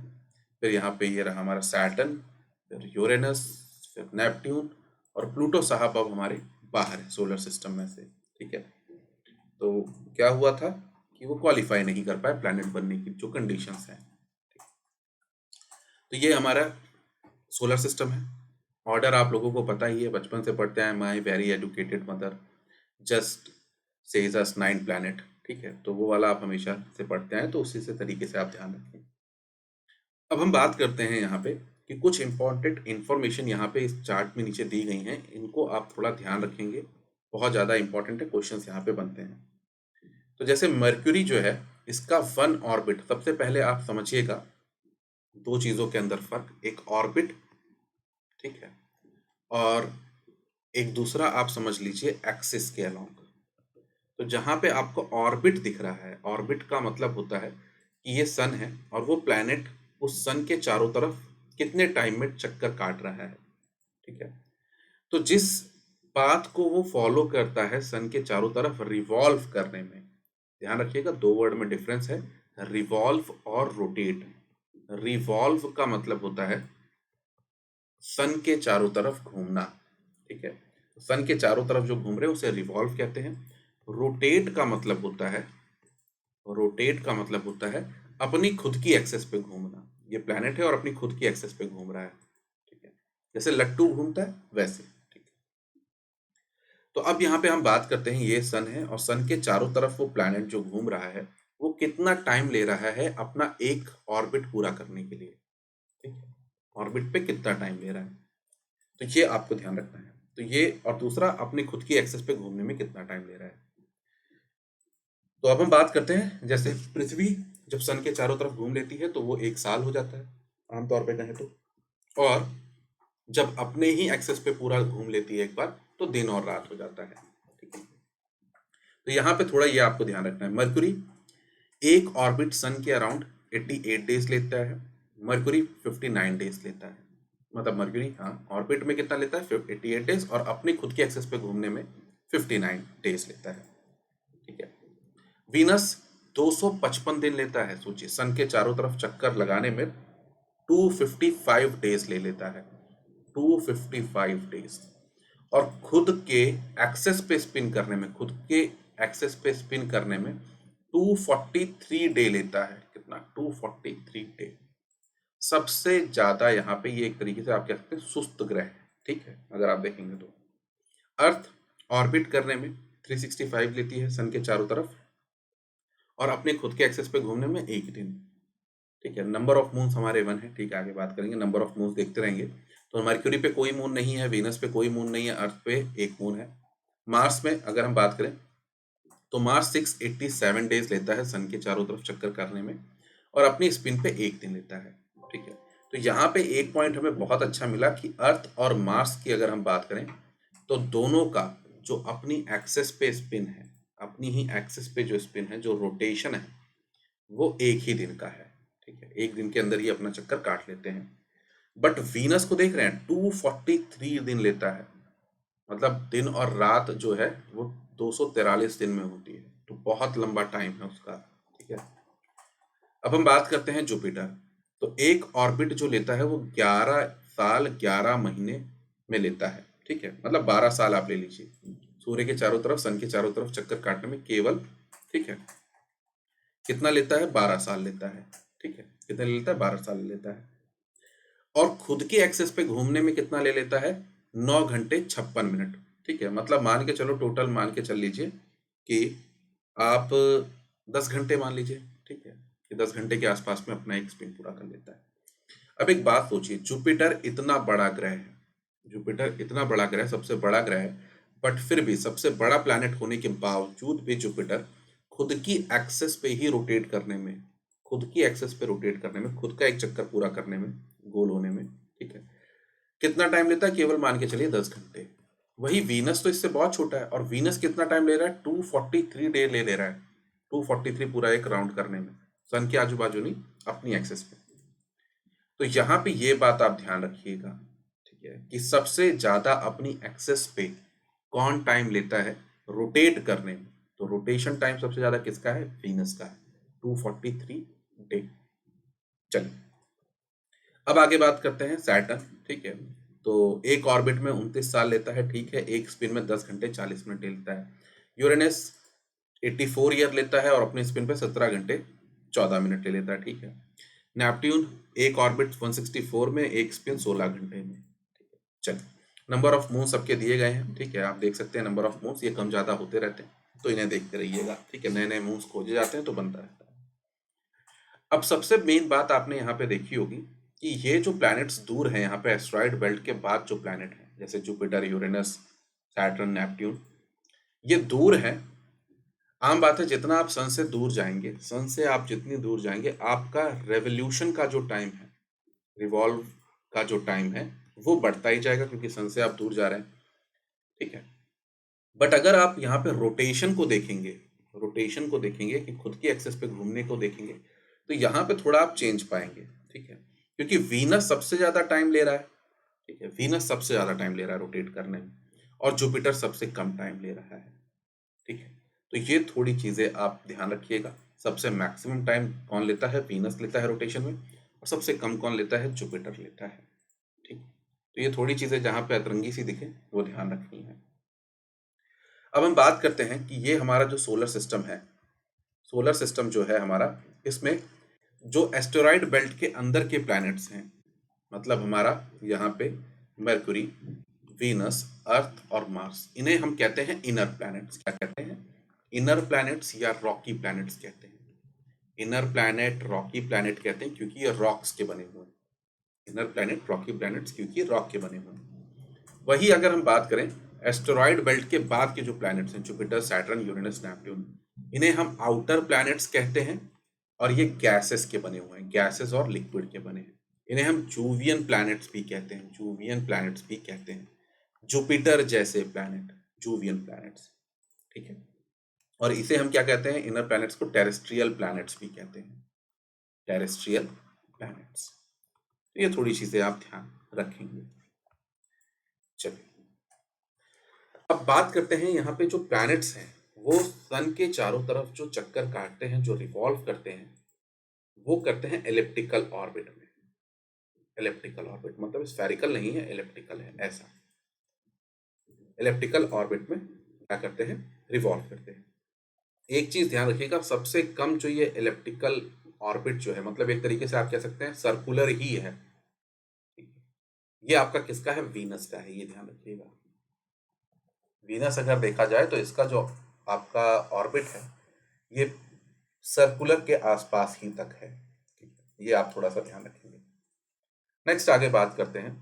Speaker 1: फिर यहाँ पे ये रहा हमारा सैटर्न, फिर यूरेनस, फिर नेपट्यून, और प्लूटो साहब अब हमारे बाहर है सोलर सिस्टम में से। ठीक है, तो क्या हुआ था कि वो क्वालिफाई नहीं कर पाए प्लैनेट बनने की जो कंडीशंस हैं। तो ये हमारा सोलर सिस्टम है। ऑर्डर आप लोगों को पता ही है, बचपन से पढ़ते हैं, my very educated mother just says us 9 planet. ठीक है, तो वो वाला आप हमेशा से पढ़ते हैं, तो उसी से तरीके से आप ध्यान रखें। अब हम बात करते हैं यहाँ पे कि कुछ इंपॉर्टेंट इंफॉर्मेशन यहाँ पे इस चार्ट में नीचे दी गई हैं, इनको आप थोड़ा ध्यान रखेंगे, बहुत ज़्यादा इंपॉर्टेंट है, क्वेश्चंस यहाँ पे बनते हैं। तो जैसे मर्क्यूरी जो है इसका 1 ऑर्बिट, सबसे पहले आप समझिएगा दो चीज़ों के अंदर फर्क, एक ऑर्बिट, ठीक है, और एक दूसरा आप समझ लीजिए एक्सिस के अलोंग। तो जहां पे आपको ऑर्बिट दिख रहा है, ऑर्बिट का मतलब होता है कि ये सन है और वो प्लैनेट उस सन के चारों तरफ कितने टाइम में चक्कर काट रहा है। ठीक है, तो जिस पाथ को वो फॉलो करता है सन के चारों तरफ रिवॉल्व करने में, ध्यान रखिएगा 2 वर्ड में डिफरेंस है, रिवॉल्व और रोटेट। रिवॉल्व का मतलब होता है सन के चारों तरफ घूमना। ठीक है, सन के चारों तरफ जो घूम रहे हैं उसे रिवॉल्व कहते हैं। रोटेट का मतलब होता है, रोटेट का मतलब होता है अपनी खुद की एक्सेस पे घूमना। ये प्लैनेट है और अपनी खुद की एक्सेस पे घूम रहा है। ठीक है, जैसे लट्टू घूमता है वैसे। ठीक है, तो अब यहाँ पे हम बात करते हैं, ये सन है और सन के चारों तरफ वो प्लैनेट जो घूम रहा है वो कितना टाइम ले रहा है अपना एक ऑर्बिट पूरा करने के लिए। ठीक है, ऑर्बिट पे कितना टाइम ले रहा है, तो ये आपको ध्यान रखना है। तो ये, और दूसरा अपने खुद की एक्सेस पे घूमने में कितना टाइम ले रहा है। तो अब हम बात करते हैं, जैसे पृथ्वी जब सन के चारों तरफ घूम लेती है तो वो 1 साल हो जाता है आमतौर पे कहें तो, और जब अपने ही एक्सेस पे पूरा घूम लेती है एक बार तो दिन और रात हो जाता है। ठीक है, तो यहाँ पे थोड़ा ये आपको ध्यान रखना है। मरकुरी एक ऑर्बिट सन के अराउंड 88 डेज लेता है, मरकुरी 59 डेज लेता है। मतलब मरकुरी, हाँ, ऑर्बिट में कितना लेता है 88 डेज, और अपने खुद के एक्सेस पे घूमने में 59 डेज लेता है। ठीक है, वीनस 255 दिन लेता है। सोचिए, सन के चारों तरफ चक्कर लगाने में 255 डेज ले लेता है, 255 डेज। और खुद के एक्सेस पे स्पिन करने में, खुद के एक्सेस पे स्पिन करने में 243 डे लेता है। कितना? 243 डे। सबसे ज्यादा यहाँ पे ये एक तरीके से आप कह सकते हैं सुस्त ग्रह है। ठीक है, अगर आप देखेंगे तो अर्थ ऑर्बिट करने में 365 लेती है सन के चारों तरफ, और अपने खुद के एक्सेस पे घूमने में 1 दिन। ठीक है, नंबर ऑफ मून्स हमारे 1 है। ठीक है, आगे बात करेंगे, नंबर ऑफ मून्स देखते रहेंगे। तो मर्क्यूरी पे कोई मून नहीं है, वीनस पे कोई मून नहीं है, अर्थ पे एक मून है। मार्स में अगर हम बात करें तो मार्स 687 डेज लेता है सन के चारों तरफ चक्कर करने में, और अपनी स्पिन पे 1 दिन लेता है। ठीक है, तो यहाँ पे एक पॉइंट हमें बहुत अच्छा मिला कि अर्थ और मार्स की अगर हम बात करें तो दोनों का जो अपनी एक्सेस पे स्पिन है, अपनी ही एक्सेस पे जो स्पिन है, जो रोटेशन है, वो एक ही दिन का है। ठीक है, एक दिन के अंदर ही अपना चक्कर काट लेते हैं। बट वीनस को देख रहे हैं, 243 दिन लेता है। मतलब दिन और रात जो है वो 243 दिन में होती है, तो बहुत लंबा टाइम है उसका। ठीक है, अब हम बात करते हैं जुपिटर। तो एक ऑर्बिट जो लेता है वो 11 साल 11 महीने में लेता है। ठीक है, मतलब 12 साल आप ले लीजिए, सूर्य के चारों तरफ, सन के चारों तरफ चक्कर काटने में केवल, ठीक है, कितना लेता है? 12 साल लेता है। ठीक है, कितना लेता है? 12 साल लेता है। और खुद के एक्सेस पे घूमने में कितना ले लेता है? 9 घंटे 56 मिनट। ठीक है, मतलब मान के चलो, टोटल मान के चल लीजिए कि आप 10 घंटे मान लीजिए। ठीक है, कि 10 घंटे के आसपास में अपना एक स्पिन पूरा कर लेता है। अब एक बात सोचिए, जुपिटर इतना बड़ा ग्रह है, जुपिटर इतना बड़ा ग्रह, सबसे बड़ा ग्रह है, बट फिर भी सबसे बड़ा प्लैनेट होने के बावजूद भी जुपिटर खुद की एक्सेस पे ही रोटेट करने में, खुद की एक्सेस पे रोटेट करने में, खुद का एक चक्कर पूरा करने में, गोल होने में, ठीक है, कितना टाइम लेता है? केवल मान के चलिए 10 घंटे। वही वीनस तो इससे बहुत छोटा है, और वीनस कितना टाइम ले रहा है? 243 डे ले रहा है, 243 पूरा एक राउंड करने में, सन के आजू बाजू नहीं, अपनी एक्सेस पे। तो यहाँ पे ये बात आप ध्यान रखिएगा, ठीक है, कि सबसे ज्यादा अपनी एक्सेस पे कौन टाइम लेता है रोटेट करने में? तो रोटेशन टाइम सबसे ज्यादा किसका है? वीनस का है, 243 डे। चलिए, अब आगे बात करते हैं सैटर्न। ठीक है, तो एक ऑर्बिट में 29 साल लेता है। ठीक है, एक स्पिन में 10 घंटे 40 मिनट लेता है। यूरेनस 84 ईयर लेता है, और अपने स्पिन पे 17 घंटे 14 मिनट ले लेता है। ठीक है, नेपट्यून एक ऑर्बिट 164 में, एक स्पिन 16 घंटे में। ठीक है, चलिए, नंबर ऑफ मून सबके दिए गए हैं। ठीक है, आप देख सकते हैं नंबर ऑफ मून्स ये कम ज्यादा होते रहते हैं, तो इन्हें देखते रहिएगा। ठीक है, नए नए मून्स खोजे जाते हैं तो बनता रहता है। अब सबसे मेन बात आपने यहाँ पे देखी होगी कि ये जो प्लैनेट्स दूर हैं यहाँ पे एस्ट्रॉइड बेल्ट के बाद, जो प्लैनेट हैं जैसे जुपिटर, यूरेनस, सैटर्न, नेपट्यून, ये दूर हैं। आम बात है, जितना आप सन से दूर जाएंगे, सन से आप जितनी दूर जाएंगे, आपका रेवोल्यूशन का जो टाइम है, रिवॉल्व का जो टाइम है, वो बढ़ता ही जाएगा, क्योंकि सन से आप दूर जा रहे हैं। ठीक है, बट अगर आप यहाँ पे रोटेशन को देखेंगे, रोटेशन को देखेंगे कि खुद की एक्सेस पे घूमने को देखेंगे, तो यहाँ पे थोड़ा आप चेंज पाएंगे। ठीक है, क्योंकि वीनस सबसे ज्यादा टाइम ले रहा है। ठीक है, वीनस सबसे ज्यादा टाइम ले रहा है रोटेट करने में, और जुपिटर सबसे कम टाइम ले रहा है। ठीक है, तो ये थोड़ी चीजें आप ध्यान रखिएगा। सबसे मैक्सिमम टाइम कौन लेता है? वीनस लेता है रोटेशन में, और सबसे कम कौन लेता है? जुपिटर लेता है। ठीक, तो ये थोड़ी चीजें जहां पे अतरंगी सी दिखे वो ध्यान रखनी है। अब हम बात करते हैं कि ये हमारा जो सोलर सिस्टम है, सोलर सिस्टम जो है हमारा, इसमें जो एस्टेरॉइड बेल्ट के अंदर के प्लैनेट्स हैं, मतलब हमारा यहाँ पे मरकुरी, वीनस, अर्थ और मार्स, इन्हें हम कहते हैं इनर प्लैनेट्स। क्या कहते हैं? इनर प्लैनेट्स या रॉकी प्लैनेट्स कहते हैं। इनर प्लैनेट, रॉकी प्लैनेट कहते हैं क्योंकि ये रॉक्स के बने हुए हैं। इनर प्लैनेट, रॉकी प्लैनेट्स क्योंकि रॉक के बने हुए हैं। वही अगर हम बात करें एस्टेरॉयड बेल्ट के बाद के जो प्लैनेट्स हैं, जुपिटर, सैटर्न, यूरेनस, नेपट्टून, इन्हें हम आउटर प्लैनेट्स कहते हैं और ये गैसेस के बने हुए हैं, गैसेस और लिक्विड के बने हैं। इन्हें हम जूवियन प्लैनेट्स भी कहते हैं, जूवियन प्लैनेट्स भी कहते हैं। जुपिटर जैसे प्लैनेट जूवियन प्लैनेट्स, ठीक है। और इसे हम क्या कहते हैं, इनर प्लैनेट्स को टेरेस्ट्रियल प्लैनेट्स भी कहते हैं, टेरेस्ट्रियल प्लैनेट्स। तो ये थोड़ी चीजें आप ध्यान रखेंगे। चलिए अब बात करते हैं, यहाँ पे जो प्लैनेट्स हैं वो सन के चारों तरफ जो चक्कर काटते हैं, जो रिवॉल्व करते हैं, वो करते हैं एलिप्टिकल ऑर्बिट में। एलिप्टिकल ऑर्बिट मतलब स्फेरिकल नहीं है, एलिप्टिकल है, ऐसा एलिप्टिकल ऑर्बिट में क्या करते हैं, रिवॉल्व करते हैं। एक चीज ध्यान रखिएगा, सबसे कम जो ये एलिप्टिकल ऑर्बिट जो है, मतलब एक तरीके से आप कह सकते हैं सर्कुलर ही है, ये आपका किसका है, वीनस का है, ये ध्यान रखिएगा। वीनस अगर देखा जाए तो इसका जो आपका ऑर्बिट है ये सर्कुलर के आसपास ही तक है, ये आप थोड़ा सा ध्यान रखेंगे। नेक्स्ट आगे बात करते हैं,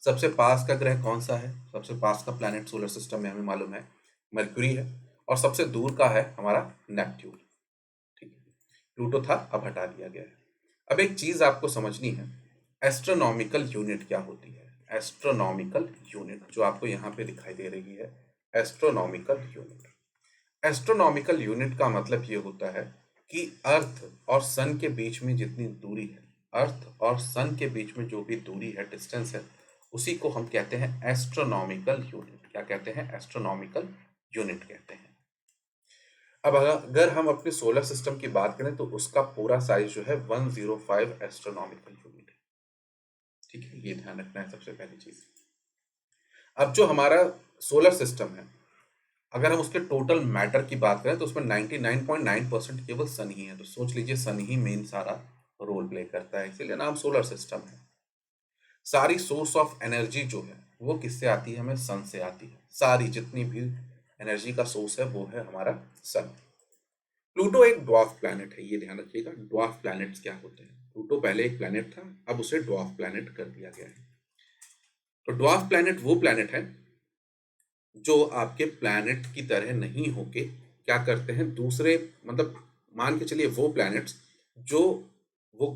Speaker 1: सबसे पास का ग्रह कौन सा है। सबसे पास का प्लैनेट सोलर सिस्टम में हमें मालूम है मरक्यूरी है, और सबसे दूर का है हमारा नेपट्यून, ठीक है। प्लूटो था, अब हटा दिया गया है। अब एक चीज आपको समझनी है, एस्ट्रोनॉमिकल यूनिट क्या होती है। एस्ट्रोनॉमिकल यूनिट जो आपको यहाँ पे दिखाई दे रही है, एस्ट्रोनॉमिकल यूनिट। एस्ट्रोनॉमिकल यूनिट का मतलब ये होता है कि अर्थ और सन के बीच में जितनी दूरी है, अर्थ और सन के बीच में जो भी दूरी है, डिस्टेंस है, उसी को हम कहते हैं एस्ट्रोनॉमिकल यूनिट। क्या कहते हैं, एस्ट्रोनॉमिकल यूनिट कहते हैं। अब अगर हम अपने सोलर सिस्टम की बात करें तो उसका पूरा साइज जो है 105 एस्ट्रोनॉमिकल यूनिट है, ठीक है, ये ध्यान रखना है सबसे पहली चीज। अब जो हमारा सोलर सिस्टम है, अगर हम उसके टोटल मैटर की बात करें तो उसमें 99.9% केवल सन ही है, तो सोच लीजिए सन ही मेन सारा रोल प्ले करता है, इसीलिए नाम सोलर सिस्टम है। सारी सोर्स ऑफ एनर्जी जो है वो किससे आती है, हमें सन से आती है। सारी जितनी भी एनर्जी का सोर्स है वो है हमारा सन। प्लूटो एक ड्वार्फ प्लैनेट है, ये ध्यान रखिएगा। ड्वार्फ प्लैनेट्स क्या होते हैं, प्लूटो पहले एक प्लैनेट था, अब उसे ड्वार्फ प्लैनेट कर दिया गया है। तो ड्वार्फ प्लैनेट वो प्लैनेट है जो आपके प्लैनेट की तरह नहीं होके क्या करते हैं, दूसरे मतलब मान के चलिए वो प्लैनेट्स जो वो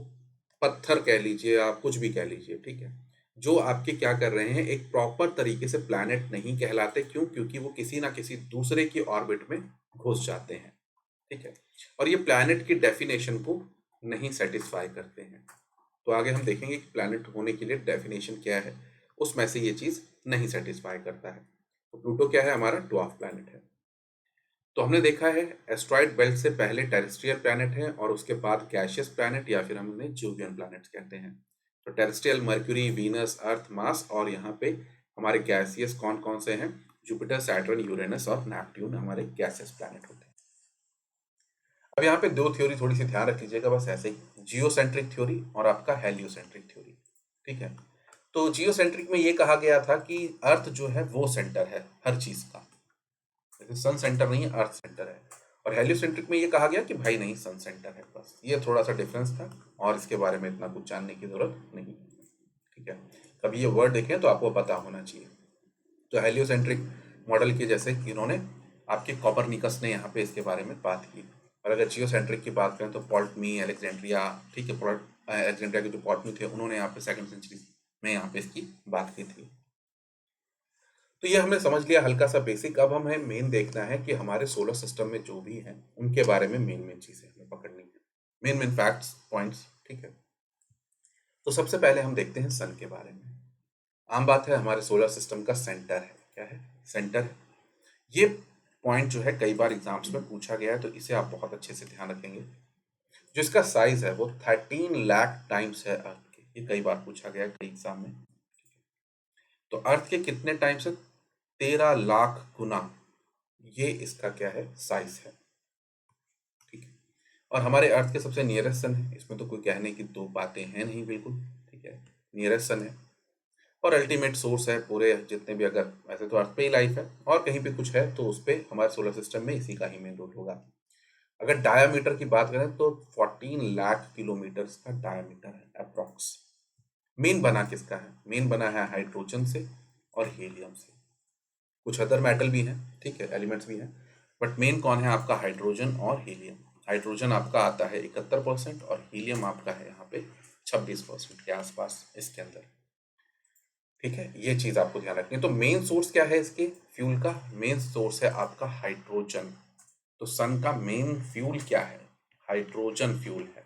Speaker 1: पत्थर कह लीजिए, आप कुछ भी कह लीजिए, ठीक है, जो आपके क्या कर रहे हैं, एक प्रॉपर तरीके से प्लैनेट नहीं कहलाते। क्यों, क्योंकि वो किसी ना किसी दूसरे की ऑर्बिट में घुस जाते हैं, ठीक है, और ये प्लैनेट की डेफिनेशन को नहीं सेटिस्फाई करते हैं। तो आगे हम देखेंगे कि प्लैनेट होने के लिए डेफिनेशन क्या है, उसमें से ये चीज नहीं सेटिस्फाई करता है। तो प्लूटो क्या है, हमारा ड्वार्फ प्लैनेट है। तो हमने देखा है एस्ट्रॉइड बेल्ट से पहले टेरेस्ट्रियल प्लैनेट है और उसके बाद गैसियस प्लैनेट या फिर हम उन्हें जूवियन प्लैनेट्स कहते हैं। तो terrestrial mercury, Venus, Earth, Mars, और यहाँ पे हमारे गैसियस कौन कौन से हैं, जुपिटर, सैटर्न, यूरेनस और नेपट्टून हमारे गैसियस प्लैनेट होते हैं। अब यहाँ पे दो थ्योरी थोड़ी सी ध्यान रख लीजिएगा, बस ऐसे ही, जियोसेंट्रिक थ्योरी और आपका हेलियोसेंट्रिक थ्योरी, ठीक है। तो जियोसेंट्रिक में ये कहा गया था कि अर्थ जो है वो सेंटर है हर चीज का, जैसे सन सेंटर नहीं है, अर्थ सेंटर है। और हेलियोसेंट्रिक में ये कहा गया कि भाई नहीं, सन सेंटर है, बस ये थोड़ा सा डिफरेंस था और इसके बारे में इतना कुछ जानने की जरूरत नहीं, ठीक है। कभी ये वर्ड देखें तो आपको पता होना चाहिए। तो हेलियोसेंट्रिक मॉडल के जैसे कि इन्होंने आपके कॉपरनिकस ने यहाँ पे इसके बारे में बात की। और अगर जियोसेंट्रिक की बात करें तो पॉल्टमी, अलेक्जेंड्रिया, ठीक है, अलेक्जेंड्रिया के जो पॉल्टमी थे उन्होंने यहाँ पे 2nd सेंचुरी में यहाँ पे इसकी बात की थी। तो ये हमने समझ लिया हल्का सा बेसिक। अब हमें मेन देखना है कि हमारे सोलर सिस्टम में जो भी है उनके बारे में मेन मेन चीजें हमें पकड़नी है, मेन मेन फैक्ट्स, पॉइंट्स, ठीक है। तो सबसे पहले हम देखते हैं सन के बारे में। आम बात है, हमारे सोलर सिस्टम का सेंटर है, क्या है, सेंटर है। ये पॉइंट जो है कई बार एग्जाम्स में पूछा गया है, तो इसे आप बहुत अच्छे से ध्यान रखेंगे। जो इसका साइज है वो 13 लाख टाइम्स है अर्थ के, ये कई बार पूछा गया है कई एग्जाम में। तो अर्थ के कितने टाइम्स है, 13 लाख गुना, ये इसका क्या है, साइज है, ठीक है। और हमारे अर्थ के सबसे नियरेस्ट सन है, इसमें तो कोई कहने की दो बातें हैं नहीं, बिल्कुल, ठीक है, नियरेस्ट सन है और अल्टीमेट सोर्स है पूरे जितने भी, अगर वैसे तो अर्थ पे ही लाइफ है और कहीं पे कुछ है तो उस पे हमारे सोलर सिस्टम में इसी का ही मेन रोल होगा। अगर डायामीटर की बात करें तो 14 लाख किलोमीटर का डायामीटर है अप्रोक्स। मेन बना किसका है, मेन बना है हाइड्रोजन से और हीलियम से। कुछ अदर मेटल भी हैं, ठीक है, एलिमेंट्स भी हैं, बट मेन कौन है आपका? हाइड्रोजन और हीलियम। हाइड्रोजन आपका आता है 71% और हीलियम आपका है यहाँ पे 26% के आसपास इसके अंदर, ठीक है। ये चीज़ आपको ध्यान रखनी है। तो मेन सोर्स क्या है इसके फ्यूल का? मेन सोर्स है आपका हाइड्रोजन। तो सन का मेन फ्यूल क्या है? हाइड्रोजन फ्यूल है,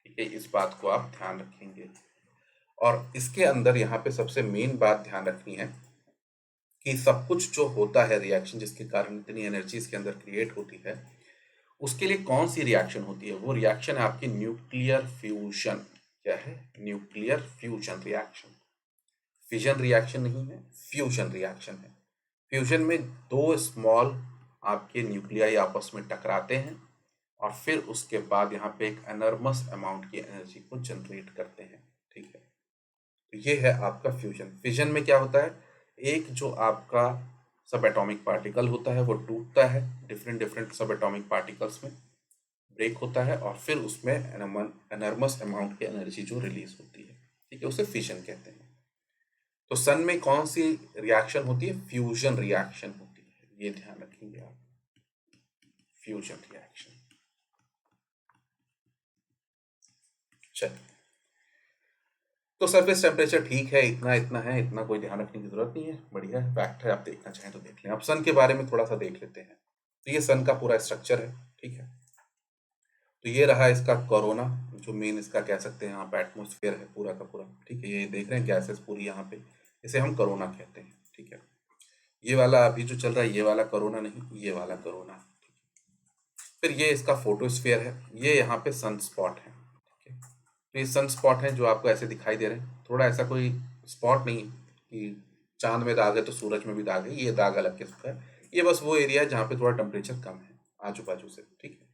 Speaker 1: ठीक है। इस बात को आप ध्यान रखेंगे। और इसके अंदर यहाँ पे सबसे मेन बात ध्यान रखनी है कि सब कुछ जो होता है रिएक्शन, जिसके कारण इतनी एनर्जी इसके अंदर क्रिएट होती है, उसके लिए कौन सी रिएक्शन होती है? वो रिएक्शन है आपकी न्यूक्लियर फ्यूजन। क्या है? Nuclear fusion reaction. Fission reaction नहीं है, फ्यूजन रिएक्शन है। फ्यूजन में दो स्मॉल आपके न्यूक्लियाई आपस में टकराते हैं और फिर उसके बाद यहाँ पे एक एनर्मस अमाउंट की एनर्जी को जनरेट करते हैं, ठीक है। तो ये है आपका फ्यूजन। फिजन में क्या होता है? एक जो आपका सब एटॉमिक पार्टिकल होता है वो टूटता है, डिफरेंट डिफरेंट सब एटॉमिक पार्टिकल्स में ब्रेक होता है और फिर उसमें एनर्मस अमाउंट की एनर्जी जो रिलीज होती है, ठीक है, उसे फिजन कहते हैं। तो सन में कौन सी रिएक्शन होती है? फ्यूजन रिएक्शन होती है, ये ध्यान रखेंगे आप, फ्यूजन रिएक्शन। चलिए, तो सरफेस टेम्परेचर ठीक है, इतना इतना है, इतना कोई ध्यान रखने की जरूरत नहीं है, बढ़िया है, फैक्ट है, आप देखना चाहें तो देख लें। अब सन के बारे में थोड़ा सा देख लेते हैं। तो ये सन का पूरा स्ट्रक्चर है, ठीक है। तो ये रहा इसका कोरोना, जो मेन इसका कह सकते हैं आप एटमोस्फेयर है पूरा का पूरा, ठीक है। ये देख रहे हैं गैसेस पूरी यहाँ पे, इसे हम कोरोना कहते हैं, ठीक है। ये वाला अभी जो चल रहा है ये वाला कोरोना नहीं, ये वाला कोरोना। फिर ये इसका फोटोस्फेयर है, ये यहाँ पे सन स्पॉट है, ठीक है। तो ये सन स्पॉट है जो आपको ऐसे दिखाई दे रहे हैं। थोड़ा ऐसा कोई स्पॉट नहीं है कि चांद में दाग है तो सूरज में भी दाग है, ये दाग अलग किस्म का है। ये बस वो एरिया है जहाँ पे थोड़ा टेम्परेचर कम है आजू बाजू से, ठीक है।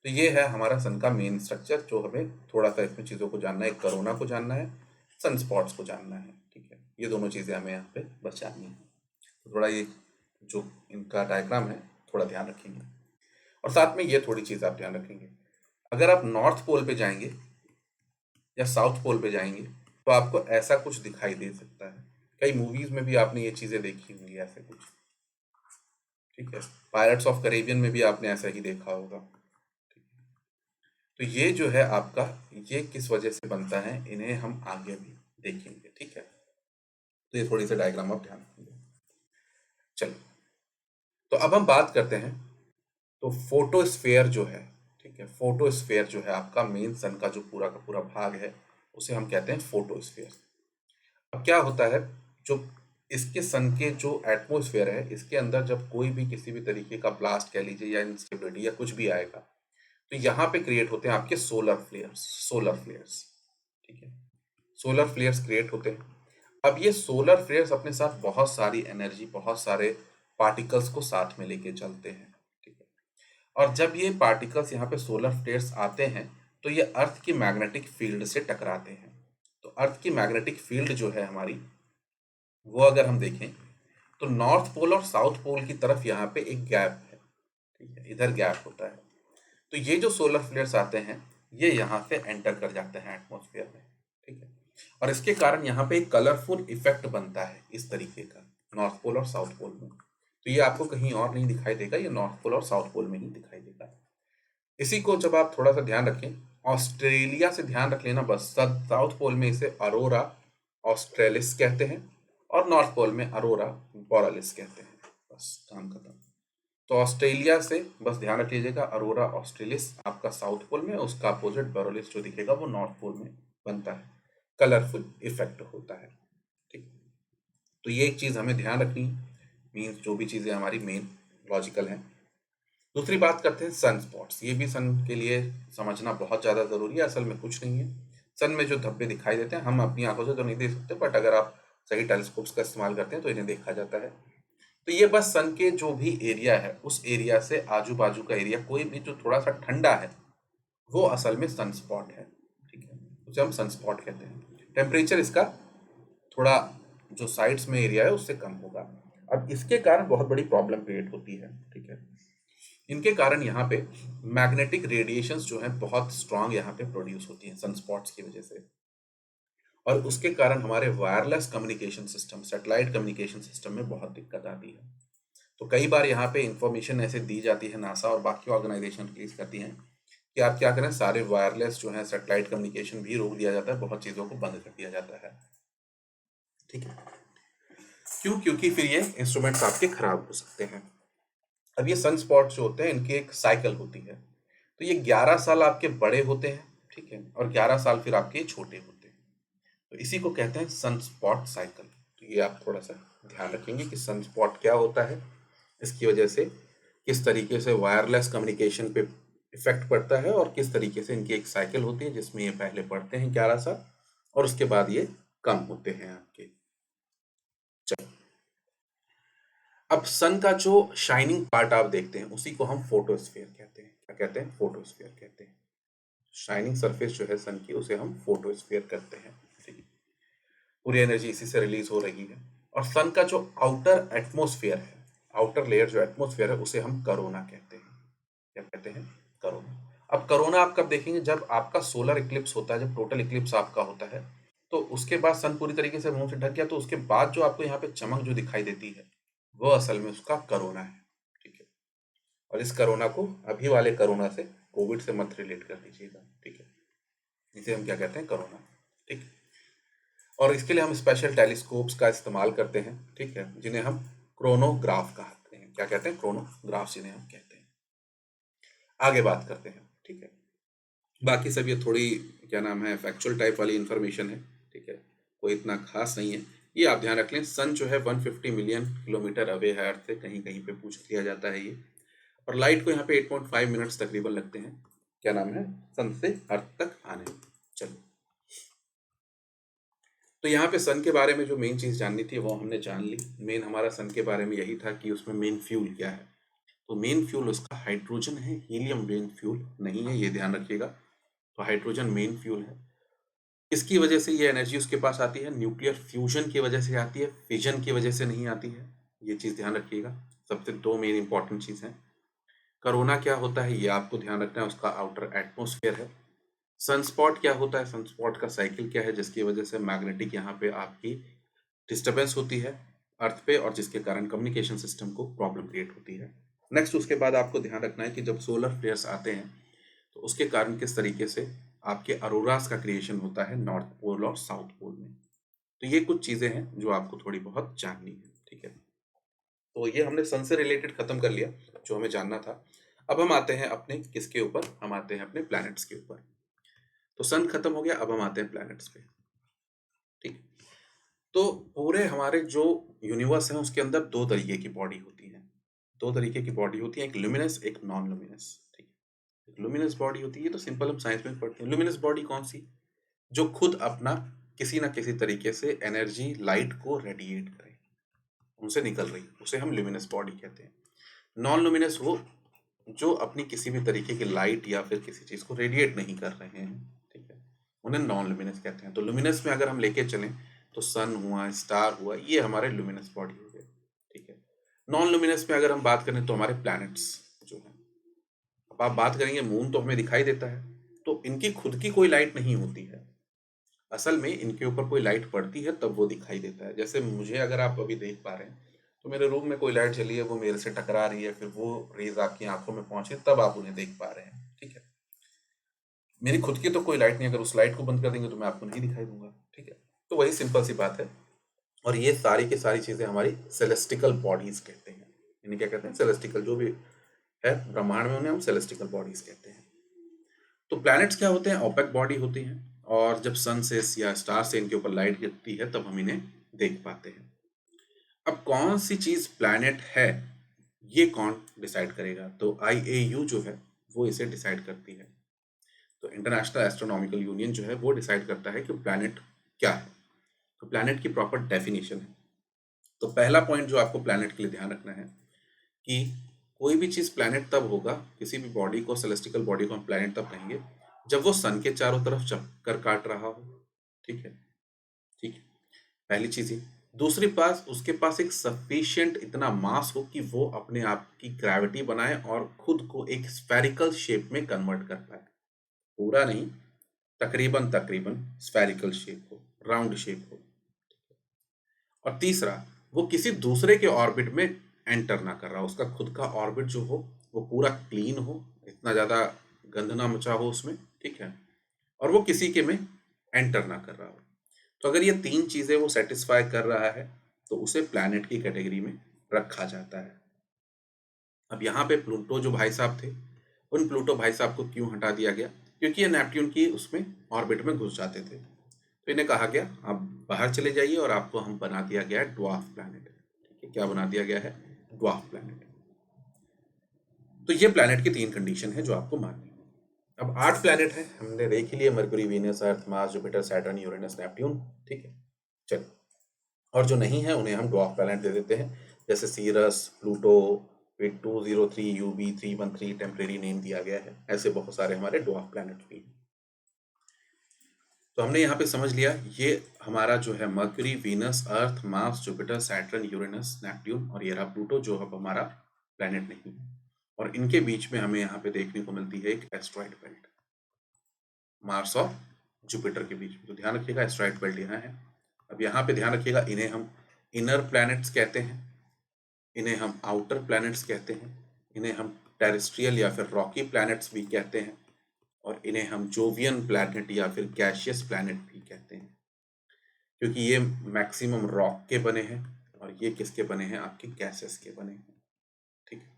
Speaker 1: तो ये है हमारा सन का मेन स्ट्रक्चर, जो हमें थोड़ा सा इसमें चीज़ों को जानना है, कोरोना को जानना है, सन स्पॉट्स को जानना है, ठीक है। ये दोनों चीज़ें हमें यहाँ पे बस जाननी है। तो थोड़ा ये जो इनका डायग्राम है थोड़ा ध्यान रखेंगे। और साथ में ये थोड़ी चीज़ आप ध्यान रखेंगे, अगर आप नॉर्थ पोल पे जाएंगे या साउथ पोल पे जाएंगे तो आपको ऐसा कुछ दिखाई दे सकता है। कई मूवीज में भी आपने ये चीज़ें देखी होंगी ऐसे कुछ, ठीक है। पायरेट्स ऑफ कैरेबियन में भी आपने ऐसा ही देखा होगा। तो ये जो है आपका, ये किस वजह से बनता है, इन्हें हम आगे भी देखेंगे, ठीक है। तो ये थोड़ी सी डायग्राम आप ध्यान रखेंगे। चलिए, तो अब हम बात करते हैं। तो फोटोस्फेयर जो है, ठीक है, फोटोस्फेयर जो है आपका मेन सन का जो पूरा का पूरा भाग है, उसे हम कहते हैं फोटोस्फेयर। अब क्या होता है, जो इसके सन के जो एटमोस्फेयर है, इसके अंदर जब कोई भी किसी भी तरीके का ब्लास्ट कह लीजिए या इंस्टेबिलिटी या कुछ भी आएगा, तो यहाँ पे क्रिएट होते हैं आपके सोलर फ्लेयर्स। सोलर फ्लेयर्स, ठीक है, सोलर फ्लेयर्स क्रिएट होते हैं। अब ये सोलर फ्लेयर्स अपने साथ बहुत सारी एनर्जी, बहुत सारे पार्टिकल्स को साथ में लेके चलते हैं, ठीक है। और जब ये पार्टिकल्स यहाँ पे सोलर फ्लेयर्स आते हैं तो ये अर्थ की मैग्नेटिक फील्ड से टकराते हैं। तो अर्थ की मैग्नेटिक फील्ड जो है हमारी, वो अगर हम देखें तो नॉर्थ पोल और साउथ पोल की तरफ यहाँ पे एक गैप है, ठीक है, इधर गैप होता है। तो ये जो सोलर फ्लेयर्स आते हैं ये यहाँ से एंटर कर जाते हैं एटमॉस्फेयर में, ठीक है। और इसके कारण यहाँ पे एक कलरफुल इफेक्ट बनता है इस तरीके का, नॉर्थ पोल और साउथ पोल में। तो ये आपको कहीं और नहीं दिखाई देगा, ये नॉर्थ पोल और साउथ पोल में ही दिखाई देगा। इसी को जब आप थोड़ा सा ध्यान रखें, ऑस्ट्रेलिया से ध्यान रख लेना बस, साउथ पोल में इसे अरोरा ऑस्ट्रेलिस कहते हैं और नॉर्थ पोल में अरोरा बोरालिस कहते हैं, बस काम खत्म। तो ऑस्ट्रेलिया से बस ध्यान रख लीजिएगा, अरोरा ऑस्ट्रेलिस आपका साउथ पोल में, उसका अपोजिट बोरालिस जो दिखेगा वो नॉर्थ पोल में बनता है, कलरफुल इफेक्ट होता है, ठीक। तो ये एक चीज़ हमें ध्यान रखनी, मीन्स जो भी चीज़ें हमारी मेन लॉजिकल हैं। दूसरी बात करते हैं सन स्पॉट्स। ये भी सन के लिए समझना बहुत ज़्यादा ज़रूरी है, असल में कुछ नहीं है। सन में जो धब्बे दिखाई देते हैं हम अपनी आंखों से तो नहीं देख सकते, बट अगर आप सही टेलीस्कोप्स का इस्तेमाल करते हैं तो इन्हें देखा जाता है। तो ये बस सन के जो भी एरिया है उस एरिया से आजू बाजू का एरिया कोई भी जो थोड़ा सा ठंडा है वो असल में सन स्पॉट है, ठीक है, उसे हम सन स्पॉट कहते हैं। टेम्परेचर इसका थोड़ा जो साइड्स में एरिया है उससे कम होगा। अब इसके कारण बहुत बड़ी प्रॉब्लम क्रिएट होती है, ठीक है। इनके कारण यहाँ पे मैग्नेटिक रेडिएशंस जो है बहुत स्ट्रांग यहाँ पे प्रोड्यूस होती हैं सनस्पॉट्स की वजह से। और उसके कारण हमारे wireless communication system, satellite communication system में बहुत दिक्कत आती है। तो कई बार यहाँ पे इंफॉर्मेशन ऐसे दी जाती है, नासा और बाकी ऑर्गेनाइजेशन रिलीज करती हैं कि आप क्या करें, सारे वायरलेस जो है सैटेलाइट कम्युनिकेशन भी रोक दिया जाता है, बहुत चीज़ों को बंद कर दिया जाता है। ठीक है, क्यों? क्योंकि फिर ये इंस्ट्रूमेंट्स आपके खराब हो सकते हैं। अब ये सन स्पॉट जो होते हैं, इनकी एक साइकिल होती है। तो ये 11 साल आपके बड़े होते हैं, ठीक है, और 11 साल फिर आपके छोटे होते हैं। तो इसी को कहते हैं सन स्पॉट साइकिल। तो ये आप थोड़ा सा ध्यान रखेंगे कि सन स्पॉट क्या होता है, इसकी वजह से किस तरीके से वायरलेस कम्युनिकेशन पे इफेक्ट पड़ता है, और किस तरीके से इनकी एक साइकिल होती है जिसमें ये पहले पढ़ते हैं 11 साल और उसके बाद ये कम होते हैं आपके। चलो, अब सन का जो शाइनिंग पार्ट आप देखते हैं उसी को हम फोटोस्फीयर कहते हैं। क्या कहते हैं? फोटोस्फीयर कहते हैं। शाइनिंग सरफेस जो है सन की, उसे हम फोटोस्फीयर कहते हैं। ठीक है, पूरी एनर्जी इसी से रिलीज हो रही है। और सन का जो आउटर एटमोस्फेयर है, आउटर लेयर जो एटमोस्फेयर है, उसे हम करोना कहते हैं। क्या कहते हैं? करोना। अब करोना आप कब देखेंगे? जब आपका सोलर इक्लिप्स होता है, जब टोटल इक्लिप्स आपका होता है, तो उसके बाद सन पूरी तरीके से मुंह से ढक गया, तो उसके बाद जो आपको यहाँ पे चमक जो दिखाई देती है, वो असल में उसका करोना है। ठीक है, और इस करोना को अभी वाले करोना से, कोविड से मत रिलेट कर दीजिएगा। ठीक है, इसे हम क्या कहते हैं? करोना। ठीक है, और इसके लिए हम स्पेशल टेलीस्कोप्स का इस्तेमाल करते हैं, ठीक है, जिन्हें हम क्रोनोग्राफ कहते हैं। क्या कहते हैं? क्रोनोग्राफ जिन्हें हम कहते हैं। आगे बात करते हैं। ठीक है, बाकी सब ये थोड़ी क्या नाम है, फैक्चुअल टाइप वाली इंफॉर्मेशन है। ठीक है, कोई इतना खास नहीं है। ये आप ध्यान रख लें, सन जो है 150 मिलियन किलोमीटर अवे है अर्थ से, कहीं कहीं पे पूछ लिया जाता है ये। और लाइट को यहाँ पे 8.5 मिनट्स तकरीबन लगते हैं, क्या नाम है, सन से अर्थ तक आने। चलो, तो यहाँ पे सन के बारे में जो मेन चीज़ जाननी थी वो हमने जान ली। मेन हमारा सन के बारे में यही था कि उसमें मेन फ्यूल क्या है। तो मेन फ्यूल उसका हाइड्रोजन है, हीलियम मेन फ्यूल नहीं है, ये ध्यान रखिएगा। तो हाइड्रोजन मेन फ्यूल है। इसकी वजह से ये एनर्जी उसके पास आती है, न्यूक्लियर फ्यूजन की वजह से आती है, फिजन की वजह से नहीं आती है। ये चीज़ ध्यान रखिएगा। सबसे दो मेन इंपॉर्टेंट चीज़ है। करोना क्या होता है ये आपको ध्यान रखना है, उसका आउटर एटमोस्फेयर है। सनस्पॉट क्या होता है, सनस्पॉट का साइकिल क्या है, जिसकी वजह से मैग्नेटिक यहाँ पे आपकी डिस्टर्बेंस होती है अर्थ पे, और जिसके कारण कम्युनिकेशन सिस्टम को प्रॉब्लम क्रिएट होती है। नेक्स्ट उसके बाद आपको ध्यान रखना है कि जब सोलर फ्लेयर्स आते हैं तो उसके कारण किस तरीके से आपके अरोरास का क्रिएशन होता है नॉर्थ पोल और साउथ पोल में। तो ये कुछ चीजें हैं जो आपको थोड़ी बहुत जाननी है। ठीक है, तो ये हमने सन से रिलेटेड खत्म कर लिया जो हमें जानना था। अब हम आते हैं अपने किसके ऊपर, हम आते हैं अपने प्लैनेट्स के ऊपर। तो सन खत्म हो गया, अब हम आते हैं प्लैनेट्स पे। ठीक, तो पूरे हमारे जो यूनिवर्स है उसके अंदर दो तरीके की बॉडी होती है। दो तरीके की बॉडी होती है, एक लुमिनस, एक नॉन लुमिनस। ठीक है, एक लुमिनस बॉडी होती है, तो सिंपल हम साइंस में पढ़ते हैं। लुमिनस बॉडी कौन सी? जो खुद अपना किसी ना किसी तरीके से एनर्जी, लाइट को रेडिएट करे, उनसे निकल रही, उसे हम लुमिनस बॉडी कहते हैं। नॉन लुमिनस वो जो अपनी किसी भी तरीके की लाइट या फिर किसी चीज को रेडिएट नहीं कर रहे हैं, ठीक है, उन्हें नॉन लुमिनस कहते हैं। तो लुमिनस में अगर हम लेके चलें तो सन हुआ, स्टार हुआ, ये हमारे लुमिनस बॉडी हो गए। ठीक है, नॉन लुमिनस में अगर हम बात करें तो हमारे प्लैनेट्स जो है, अब आप बात करेंगे मून तो हमें दिखाई देता है, तो इनकी खुद की कोई लाइट नहीं होती है। असल में इनके ऊपर कोई लाइट पड़ती है तब वो दिखाई देता है। जैसे मुझे अगर आप अभी देख पा रहे हैं तो मेरे रूम में कोई लाइट चली है, वो मेरे से टकरा रही है, फिर वो रेज आपकी आंखों में पहुंचे तब आप उन्हें देख पा रहे हैं। ठीक है, मेरी खुद की तो कोई लाइट नहीं, अगर उस लाइट को बंद कर देंगे तो मैं आपको नहीं दिखाई दूंगा। ठीक है, तो वही सिंपल सी बात है। और ये सारी की सारी चीजें हमारी सेलेस्टिकल बॉडीज कहते हैं। इन्हें क्या कहते हैं? सेलेस्टिकल, जो भी है ब्रह्मांड में उन्हें हम सेलेस्टिकल बॉडीज कहते हैं। तो प्लैनेट्स क्या होते हैं? ओपेक बॉडी होती हैं, और जब सन से या स्टार से इनके ऊपर लाइट गिरती है तब हम इन्हें देख पाते हैं। अब कौन सी चीज प्लैनेट है ये कौन डिसाइड करेगा? तो IAU जो है वो इसे डिसाइड करती है। तो इंटरनेशनल एस्ट्रोनॉमिकल यूनियन जो है वो डिसाइड करता है कि प्लैनेट क्या है। तो प्लैनेट की प्रॉपर डेफिनेशन है। तो पहला पॉइंट जो आपको प्लैनेट के लिए ध्यान रखना है कि कोई भी चीज प्लैनेट तब होगा, किसी भी बॉडी को, सेलेस्टिकल बॉडी को हम प्लैनेट तब कहेंगे जब वो सन के चारों तरफ चक्कर काट रहा हो। ठीक है, ठीक है, पहली चीज ये। दूसरी पास उसके पास एक सफिशिएंट इतना मास हो कि वो अपने आप की ग्रेविटी बनाए और खुद को एक स्फेरिकल शेप में कन्वर्ट कर पाए। पूरा नहीं, तकरीबन तकरीबन स्फेरिकल शेप हो, राउंड शेप हो। और तीसरा, वो किसी दूसरे के ऑर्बिट में एंटर ना कर रहा हो, उसका खुद का ऑर्बिट जो हो वो पूरा क्लीन हो, इतना ज़्यादा गंद ना मचा हो उसमें, ठीक है, और वो किसी के में एंटर ना कर रहा हो। तो अगर ये 3 चीज़ें वो सेटिस्फाई कर रहा है तो उसे प्लैनेट की कैटेगरी में रखा जाता है। अब यहाँ पे प्लूटो जो भाई साहब थे, उन प्लूटो भाई साहब को क्यों हटा दिया गया? क्योंकि ये नेपट्यून की उसमें ऑर्बिट में घुस जाते थे। तो इन्हें कहा गया आप बाहर चले जाइए और आपको हम बना दिया गया है ड्वार्फ प्लैनेट। ठीक है, क्या बना दिया गया है? Dwarf planet. तो ये प्लैनेट की 3 कंडीशन है जो आपको माननी है। अब 8 प्लैनेट है, हमने देख ही लिया, Mercury, Venus, Earth, Mars, Jupiter, Saturn, Uranus, Neptune. ठीक है, चलो। और जो नहीं है उन्हें हम ड्वार्फ प्लैनेट दे देते हैं, जैसे Ceres, Pluto, 203, UB 313 temporary name दिया गया है। ऐसे बहुत सारे हमारे ड्वार्फ प्लैनेट भी हैं। तो हमने यहाँ पे समझ लिया, ये हमारा जो है Mercury, Venus, Earth, Mars, Jupiter, Saturn, Uranus, Neptune, और ये रहा प्लूटो जो अब हमारा प्लैनेट नहीं है। और इनके बीच में हमें यहाँ पे देखने को मिलती है एक एस्ट्रॉइड बेल्ट, मार्स और जुपिटर के बीच में। तो ध्यान रखिएगा एस्ट्रॉइड बेल्ट यहाँ है। अब यहाँ पे ध्यान रखिएगा, इन्हें हम इनर प्लैनेट्स कहते हैं, इन्हें हम आउटर प्लैनेट्स कहते हैं, इन्हें हम टेरेस्ट्रियल या फिर रॉकी प्लैनेट्स भी कहते हैं, और इन्हें हम जोवियन प्लैनेट या फिर गैसियस प्लैनेट भी कहते हैं, क्योंकि ये मैक्सिमम रॉक के बने हैं और ये किसके बने हैं? आपके गैसेस के बने हैं। ठीक है,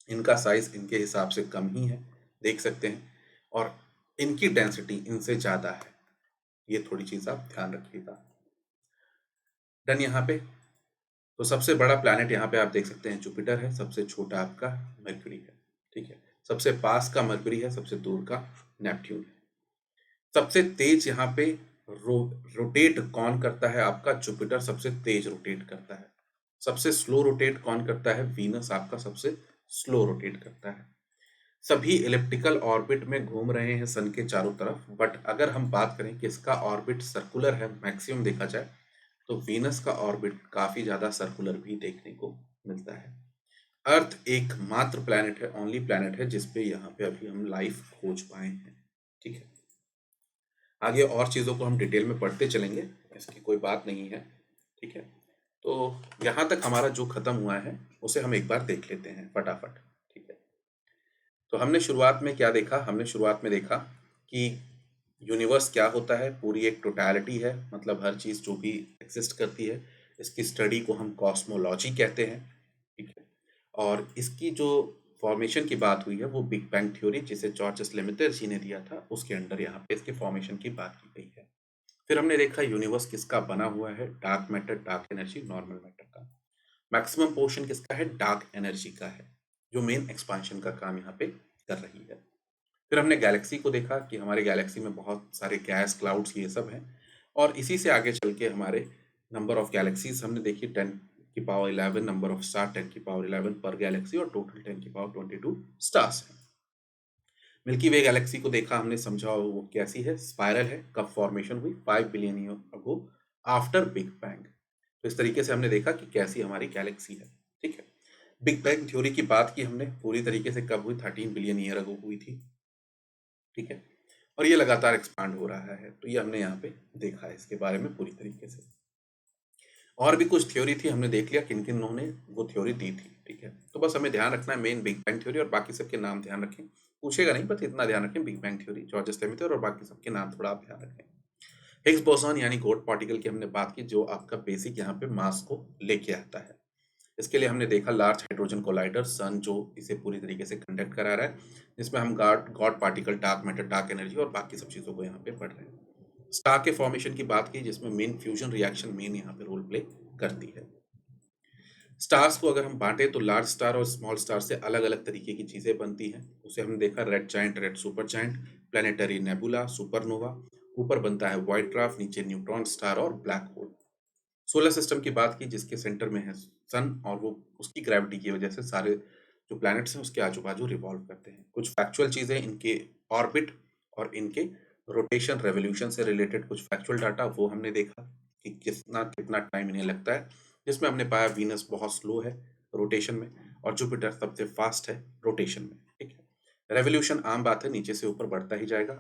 Speaker 1: इनका साइज इनके हिसाब से कम ही है, देख सकते हैं, और इनकी डेंसिटी इनसे ज़्यादा है। ये थोड़ी चीज़ आप ध्यान रखिएगा। डन यहाँ पे। तो सबसे बड़ा प्लैनेट यहाँ पे आप देख सकते हैं जुपिटर है, सबसे छोटा आपका मरक्यूरी है। ठीक है, सबसे पास का मरक्यूरी है, सबसे दूर का नेपट्यून है। सबसे तेज यहाँ पे रोटेट कौन करता है? आपका जुपिटर सबसे तेज रोटेट करता है। सबसे स्लो रोटेट कौन करता है? वीनस आपका सबसे स्लो रोटेट करता है। सभी इलिप्टिकल ऑर्बिट में घूम रहे हैं सन के चारों तरफ, बट अगर हम बात करें कि इसका ऑर्बिट सर्कुलर है, मैक्सिमम देखा जाए, तो वीनस का ऑर्बिट काफी ज्यादा सर्कुलर भी देखने को मिलता है। अर्थ एकमात्र प्लैनेट है, ओनली प्लैनेट है जिसपे यहाँ पे अभी हम लाइफ खोज पाए हैं। ठीक है, आगे और चीज़ों को हम डिटेल में पढ़ते चलेंगे, इसकी कोई बात नहीं है। ठीक है, तो यहाँ तक हमारा जो खत्म हुआ है उसे हम एक बार देख लेते हैं फटाफट। ठीक है, तो हमने शुरुआत में क्या देखा? हमने शुरुआत में देखा कि यूनिवर्स क्या होता है, पूरी एक टोटलिटी है, मतलब हर चीज़ जो भी एग्जिस्ट करती है, इसकी स्टडी को हम कॉस्मोलॉजी कहते हैं। ठीक है, और इसकी जो फॉर्मेशन की बात हुई है वो बिग बैंग थ्योरी, जिसे जॉर्ज लेमिटर जी ने दिया था, उसके अंडर यहाँ पे इसके फॉर्मेशन की बात की गई है। फिर हमने देखा यूनिवर्स किसका बना हुआ है, dark matter, dark energy, normal matter का। मैक्सिमम पोर्शन किसका है? डार्क एनर्जी का है, जो मेन एक्सपांशन का काम यहाँ पे कर रही है। फिर हमने गैलेक्सी को देखा कि हमारे गैलेक्सी में बहुत सारे गैस क्लाउड्स ये सब हैं, और इसी से आगे चल के हमारे नंबर ऑफ गैलेक्सीज हमने देखी 10⁻11, नंबर ऑफ स्टार 10⁻11 पर गैलेक्सी, और टोटल 10⁻22 स्टार्स हैं। मिल्की वे गैलेक्सी को देखा हमने, समझा वो कैसी है, स्पाइरल है, कब फॉर्मेशन हुई? 5 billion year ago after big bang. तो इस तरीके से हमने देखा कि कैसी हमारी गैलेक्सी है। ठीक है, बिग बैंग थ्योरी की बात की हमने, पूरी तरीके से कब हुई? 13 बिलियन ईयर अगो हुई थी। ठीक है, और ये लगातार एक्सपांड हो रहा है, तो ये हमने यहाँ पे देखा है इसके बारे में पूरी तरीके से। और भी कुछ थ्योरी थी, हमने देख लिया किन किन उन्होंने वो थ्योरी दी थी। ठीक है, तो बस हमें ध्यान रखना है मेन बिग बैंग थ्योरी, और बाकी सबके नाम ध्यान रखें, पूछेगा नहीं, बस इतना ध्यान रखें, बिग बैंग थ्योरी, जॉर्ज लेमिथर, और बाकी सबके नाम थोड़ा आप ध्यान रखें। हिग्स बोसॉन यानी गॉड पार्टिकल की हमने बात की, जो आपका बेसिक यहाँ पे मास को लेके आता है। इसके लिए हमने देखा लार्ज हाइड्रोजन कोलाइडर सन, जो इसे पूरी तरीके से कंडक्ट करा रहा है, जिसमें हम God particle, dark matter, dark energy और बाकी सब चीज़ों को यहाँ पे पढ़ रहे हैं। स्टार के फॉर्मेशन की बात की, जिसमें मेन फ्यूजन रिएक्शन मेन यहाँ पे रोल प्ले करती है। स्टार्स को अगर हम बांटे तो लार्ज स्टार और स्मॉल स्टार से अलग अलग तरीके की चीज़ें बनती हैं। उसे हमने देखा red giant, red super giant, planetary nebula, supernova, ऊपर बनता है व्हाइट ड्वार्फ, नीचे न्यूट्रॉन स्टार और ब्लैक होल। सोलर सिस्टम की बात की, जिसके सेंटर में है सन, और वो उसकी ग्रेविटी की वजह से सारे जो प्लैनेट्स हैं उसके आजू बाजू रिवॉल्व करते हैं। कुछ फैक्चुअल चीज़ें, इनके ऑर्बिट और इनके रोटेशन रेवोल्यूशन से रिलेटेड कुछ फैक्चुअल डाटा वो हमने देखा कि कितना कितना टाइम इन्हें लगता है, जिसमें हमने पाया वीनस बहुत स्लो है रोटेशन में, और जुपिटर सबसे फास्ट है रोटेशन में। ठीक है, रेवोल्यूशन आम बात है, नीचे से ऊपर बढ़ता ही जाएगा,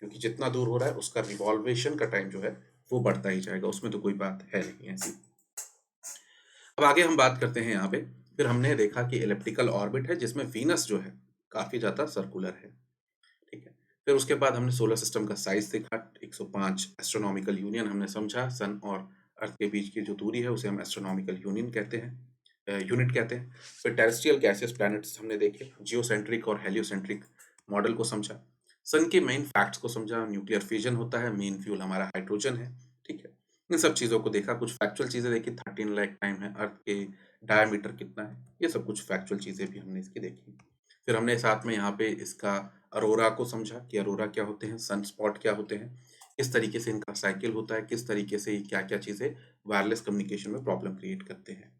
Speaker 1: क्योंकि जितना दूर हो रहा है उसका रिवॉल्वेशन का टाइम जो है वो बढ़ता ही जाएगा, उसमें तो कोई बात है नहीं ऐसी। अब आगे हम बात करते हैं यहाँ पे, फिर हमने देखा कि एलिप्टिकल ऑर्बिट है जिसमें वीनस जो है काफी ज्यादा सर्कुलर है, ठीक है। फिर उसके बाद हमने सोलर सिस्टम का साइज देखा, 105 एस्ट्रोनॉमिकल यूनियन हमने समझा, सन और अर्थ के बीच की जो दूरी है उसे हम एस्ट्रोनॉमिकल यूनियन कहते हैं, यूनिट कहते हैं। फिर टेरेस्ट्रियल गैसियस प्लैनेट्स हमने देखे, जियोसेंट्रिक और हेलियोसेंट्रिक मॉडल को समझा, सन के मेन फैक्ट्स को समझा, न्यूक्लियर फ्यूजन होता है, मेन फ्यूल हमारा हाइड्रोजन है, ठीक है। इन सब चीजों को देखा, कुछ फैक्चुअल चीजें देखी, 13 लाख टाइम है, अर्थ के डायमीटर कितना है, ये सब कुछ फैक्चुअल चीजें भी हमने इसकी देखी। फिर हमने साथ में यहाँ पे इसका अरोरा को समझा कि अरोरा क्या होते हैं, सन स्पॉट क्या होते हैं, किस तरीके से इनका साइकिल होता है, किस तरीके से क्या क्या चीजें वायरलेस कम्युनिकेशन में प्रॉब्लम क्रिएट करते हैं।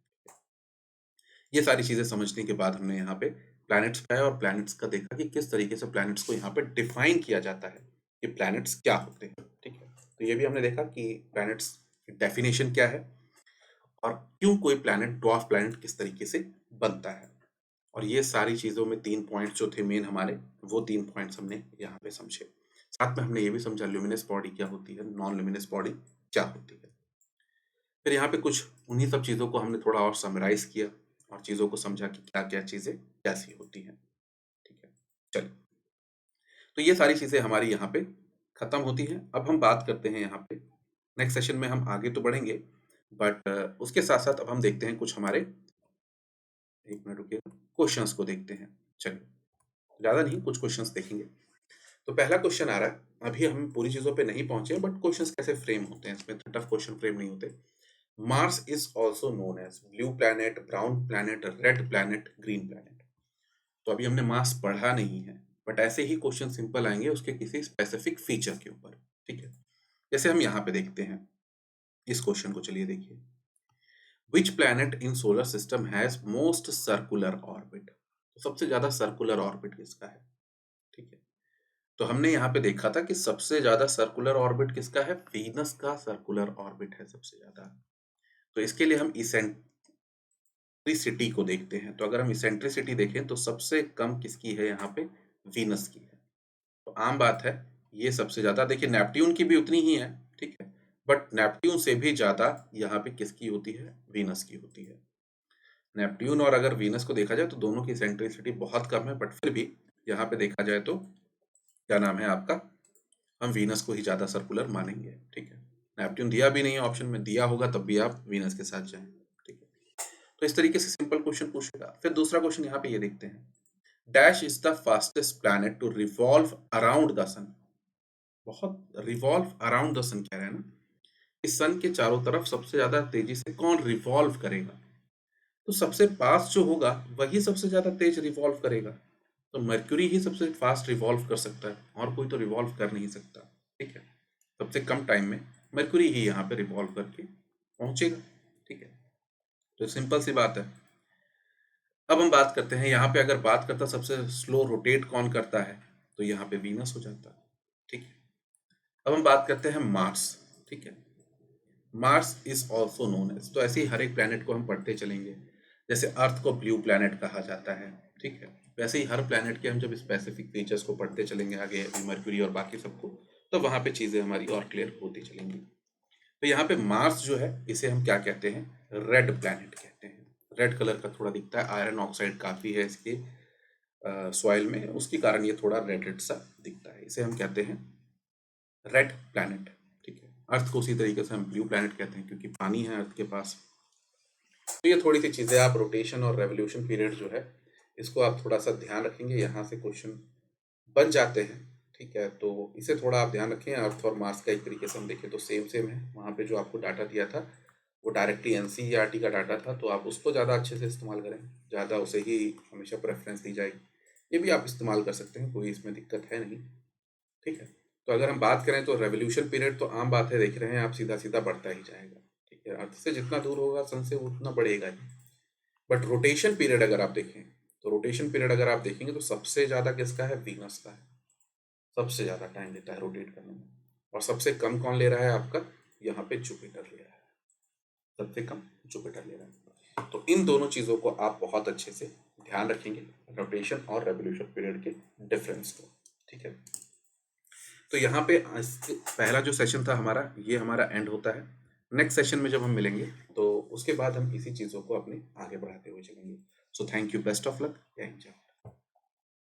Speaker 1: ये सारी चीजें समझने के बाद हमने यहाँ पे प्लैनेट्स पे आए और प्लैनेट्स का देखा कि किस तरीके से प्लैनेट्स को यहाँ पे डिफाइन किया जाता है कि प्लैनेट्स क्या होते हैं, ठीक है। तो ये भी हमने देखा कि प्लैनेट्स की डेफिनेशन क्या है और क्यों कोई प्लैनेट ड्वार्फ प्लैनेट किस तरीके से बनता है। और ये सारी चीजों में 3 पॉइंट्स जो थे मेन हमारे, वो 3 पॉइंट्स हमने यहाँ पे समझे। साथ में हमने ये भी समझा ल्यूमिनस बॉडी क्या होती है, नॉन ल्यूमिनस बॉडी क्या होती है। फिर यहाँ पे कुछ उन्हीं सब चीजों को हमने थोड़ा और समराइज किया और चीजों को समझा कि क्या क्या चीजें कैसी होती हैं, ठीक है। चलिए, तो ये सारी चीजें हमारी यहाँ पे खत्म होती हैं। अब हम बात करते हैं यहाँ पे, नेक्स्ट सेशन में हम आगे तो बढ़ेंगे, बट उसके साथ साथ अब हम देखते हैं कुछ हमारे, एक मिनट रुकिए, क्वेश्चंस को देखते हैं। चलिए, ज्यादा नहीं, कुछ क्वेश्चंस देखेंगे। तो पहला क्वेश्चन आ रहा है, अभी हम पूरी चीजों पे नहीं पहुंचे बट क्वेश्चंस कैसे फ्रेम होते हैं, इसमें टफ क्वेश्चन फ्रेम नहीं होते। Mars is also known as blue planet, brown planet, red planet, green planet. तो अभी हमने मार्स पढ़ा नहीं है, बट ऐसे ही क्वेश्चन सिंपल आएंगे उसके किसी स्पेसिफिक फीचर के ऊपर, ठीक है। जैसे हम यहाँ पे देखते हैं इस क्वेश्चन को, चलिए देखिए, which planet in solar system has most circular orbit. तो सबसे ज्यादा सर्कुलर ऑर्बिट किसका है, ठीक है। तो हमने यहाँ पे देखा था कि सबसे ज्यादा सर्कुलर ऑर्बिट किसका है, वीनस का सर्कुलर ऑर्बिट है सबसे ज्यादा। तो इसके लिए हम इसेंट्रिसिटी को देखते हैं, तो अगर हम इसेंट्रिसिटी देखें तो सबसे कम किसकी है यहाँ पे, वीनस की है। तो आम बात है, ये सबसे ज्यादा, देखिए नेपट्यून की भी उतनी ही है, ठीक है, बट नेपट्यून से भी ज्यादा यहाँ पे किसकी होती है, वीनस की होती है। नेपट्यून और अगर वीनस को देखा जाए तो दोनों की इसेंट्रिसिटी बहुत कम है, बट फिर भी यहाँ पे देखा जाए तो क्या नाम है आपका, हम वीनस को ही ज्यादा सर्कुलर मानेंगे, ठीक है। नेपट्यून दिया भी नहीं है ऑप्शन में, दिया होगा तब भी आप वीनस के साथ जाएं, ठीक है। तो इस तरीके से सिंपल क्वेश्चन पूछेगा। फिर दूसरा क्वेश्चन यहाँ पे ये देखते हैं, dash is the fastest planet to revolve around the sun. बहुत रिवॉल्व अराउंड द सन कह रहे हैं ना, इस सन के चारों तरफ सबसे ज्यादा तेजी से कौन रिवॉल्व करेगा। तो सबसे पास जो होगा वही सबसे ज्यादा तेज रिवॉल्व करेगा। तो मर्क्यूरी ही सबसे फास्ट रिवॉल्व कर सकता है, और कोई तो रिवॉल्व कर नहीं सकता, ठीक है। सबसे कम टाइम में मर्क्यूरी ही यहाँ पे रिवॉल्व करके पहुंचेगा, ठीक है। तो सिंपल सी बात है। अब हम बात करते हैं यहाँ पे, अगर बात करता सबसे स्लो रोटेट कौन करता है, तो यहाँ पे वीनस हो जाता, ठीक है। अब हम बात करते हैं मार्स, ठीक है। Mars is also known as, तो ऐसे ही हर एक प्लैनेट को हम पढ़ते चलेंगे। जैसे अर्थ को ब्लू प्लैनेट कहा जाता है, ठीक है, वैसे ही हर प्लैनेट के हम जब स्पेसिफिक फीचर्स को पढ़ते चलेंगे आगे, मर्क्यूरी और बाकी सबको, तो वहां पे चीजें हमारी और क्लियर होती चलेंगी। तो यहाँ पे मार्स जो है इसे हम क्या कहते हैं, रेड प्लैनेट कहते हैं। रेड कलर का थोड़ा दिखता है, आयरन ऑक्साइड काफी है इसके सॉइल में, उसके कारण ये थोड़ा रेड रेड सा दिखता है, इसे हम कहते हैं रेड प्लैनेट, ठीक है। अर्थ को उसी तरीके से हम ब्लू प्लैनेट कहते हैं क्योंकि पानी है अर्थ के पास। तो ये थोड़ी सी चीजें, आप रोटेशन और रेवोल्यूशन पीरियड जो है इसको आप थोड़ा सा ध्यान रखेंगे, यहाँ से क्वेश्चन बन जाते हैं, ठीक है। तो इसे थोड़ा आप ध्यान रखें। अर्थ और मार्स का एक तरीके से हम देखें तो सेम सेम है, वहाँ पे जो आपको डाटा दिया था वो डायरेक्टली एनसीईआरटी का डाटा था, तो आप उसको ज़्यादा अच्छे से इस्तेमाल करें, ज़्यादा उसे ही हमेशा प्रेफरेंस दी जाएगी। ये भी आप इस्तेमाल कर सकते हैं, कोई इसमें दिक्कत है नहीं, ठीक है। तो अगर हम बात करें तो रेवोल्यूशन पीरियड तो आम बात है, देख रहे हैं आप, सीधा सीधा बढ़ता ही जाएगा, ठीक है। अर्थ से जितना दूर होगा सन से उतना बढ़ेगा ही। बट रोटेशन पीरियड अगर आप देखें, तो रोटेशन पीरियड अगर आप देखेंगे तो सबसे ज़्यादा किसका है, वीनस का है, सबसे ज़्यादा टाइम लेता है रोटेट करने में। और सबसे कम कौन ले रहा है आपका, यहाँ पे जुपिटर ले रहा है, सबसे कम जुपिटर ले रहा है। तो इन दोनों चीज़ों को आप बहुत अच्छे से ध्यान रखेंगे, रोटेशन और रेवोल्यूशन पीरियड के डिफरेंस को, ठीक है। तो यहाँ पे पहला जो सेशन था हमारा, ये हमारा एंड होता है। नेक्स्ट सेशन में जब हम मिलेंगे तो उसके बाद हम इसी चीज़ों को अपने आगे बढ़ाते हुए चलेंगे। So thank you, best of luck, जय हिंद, जय भारत।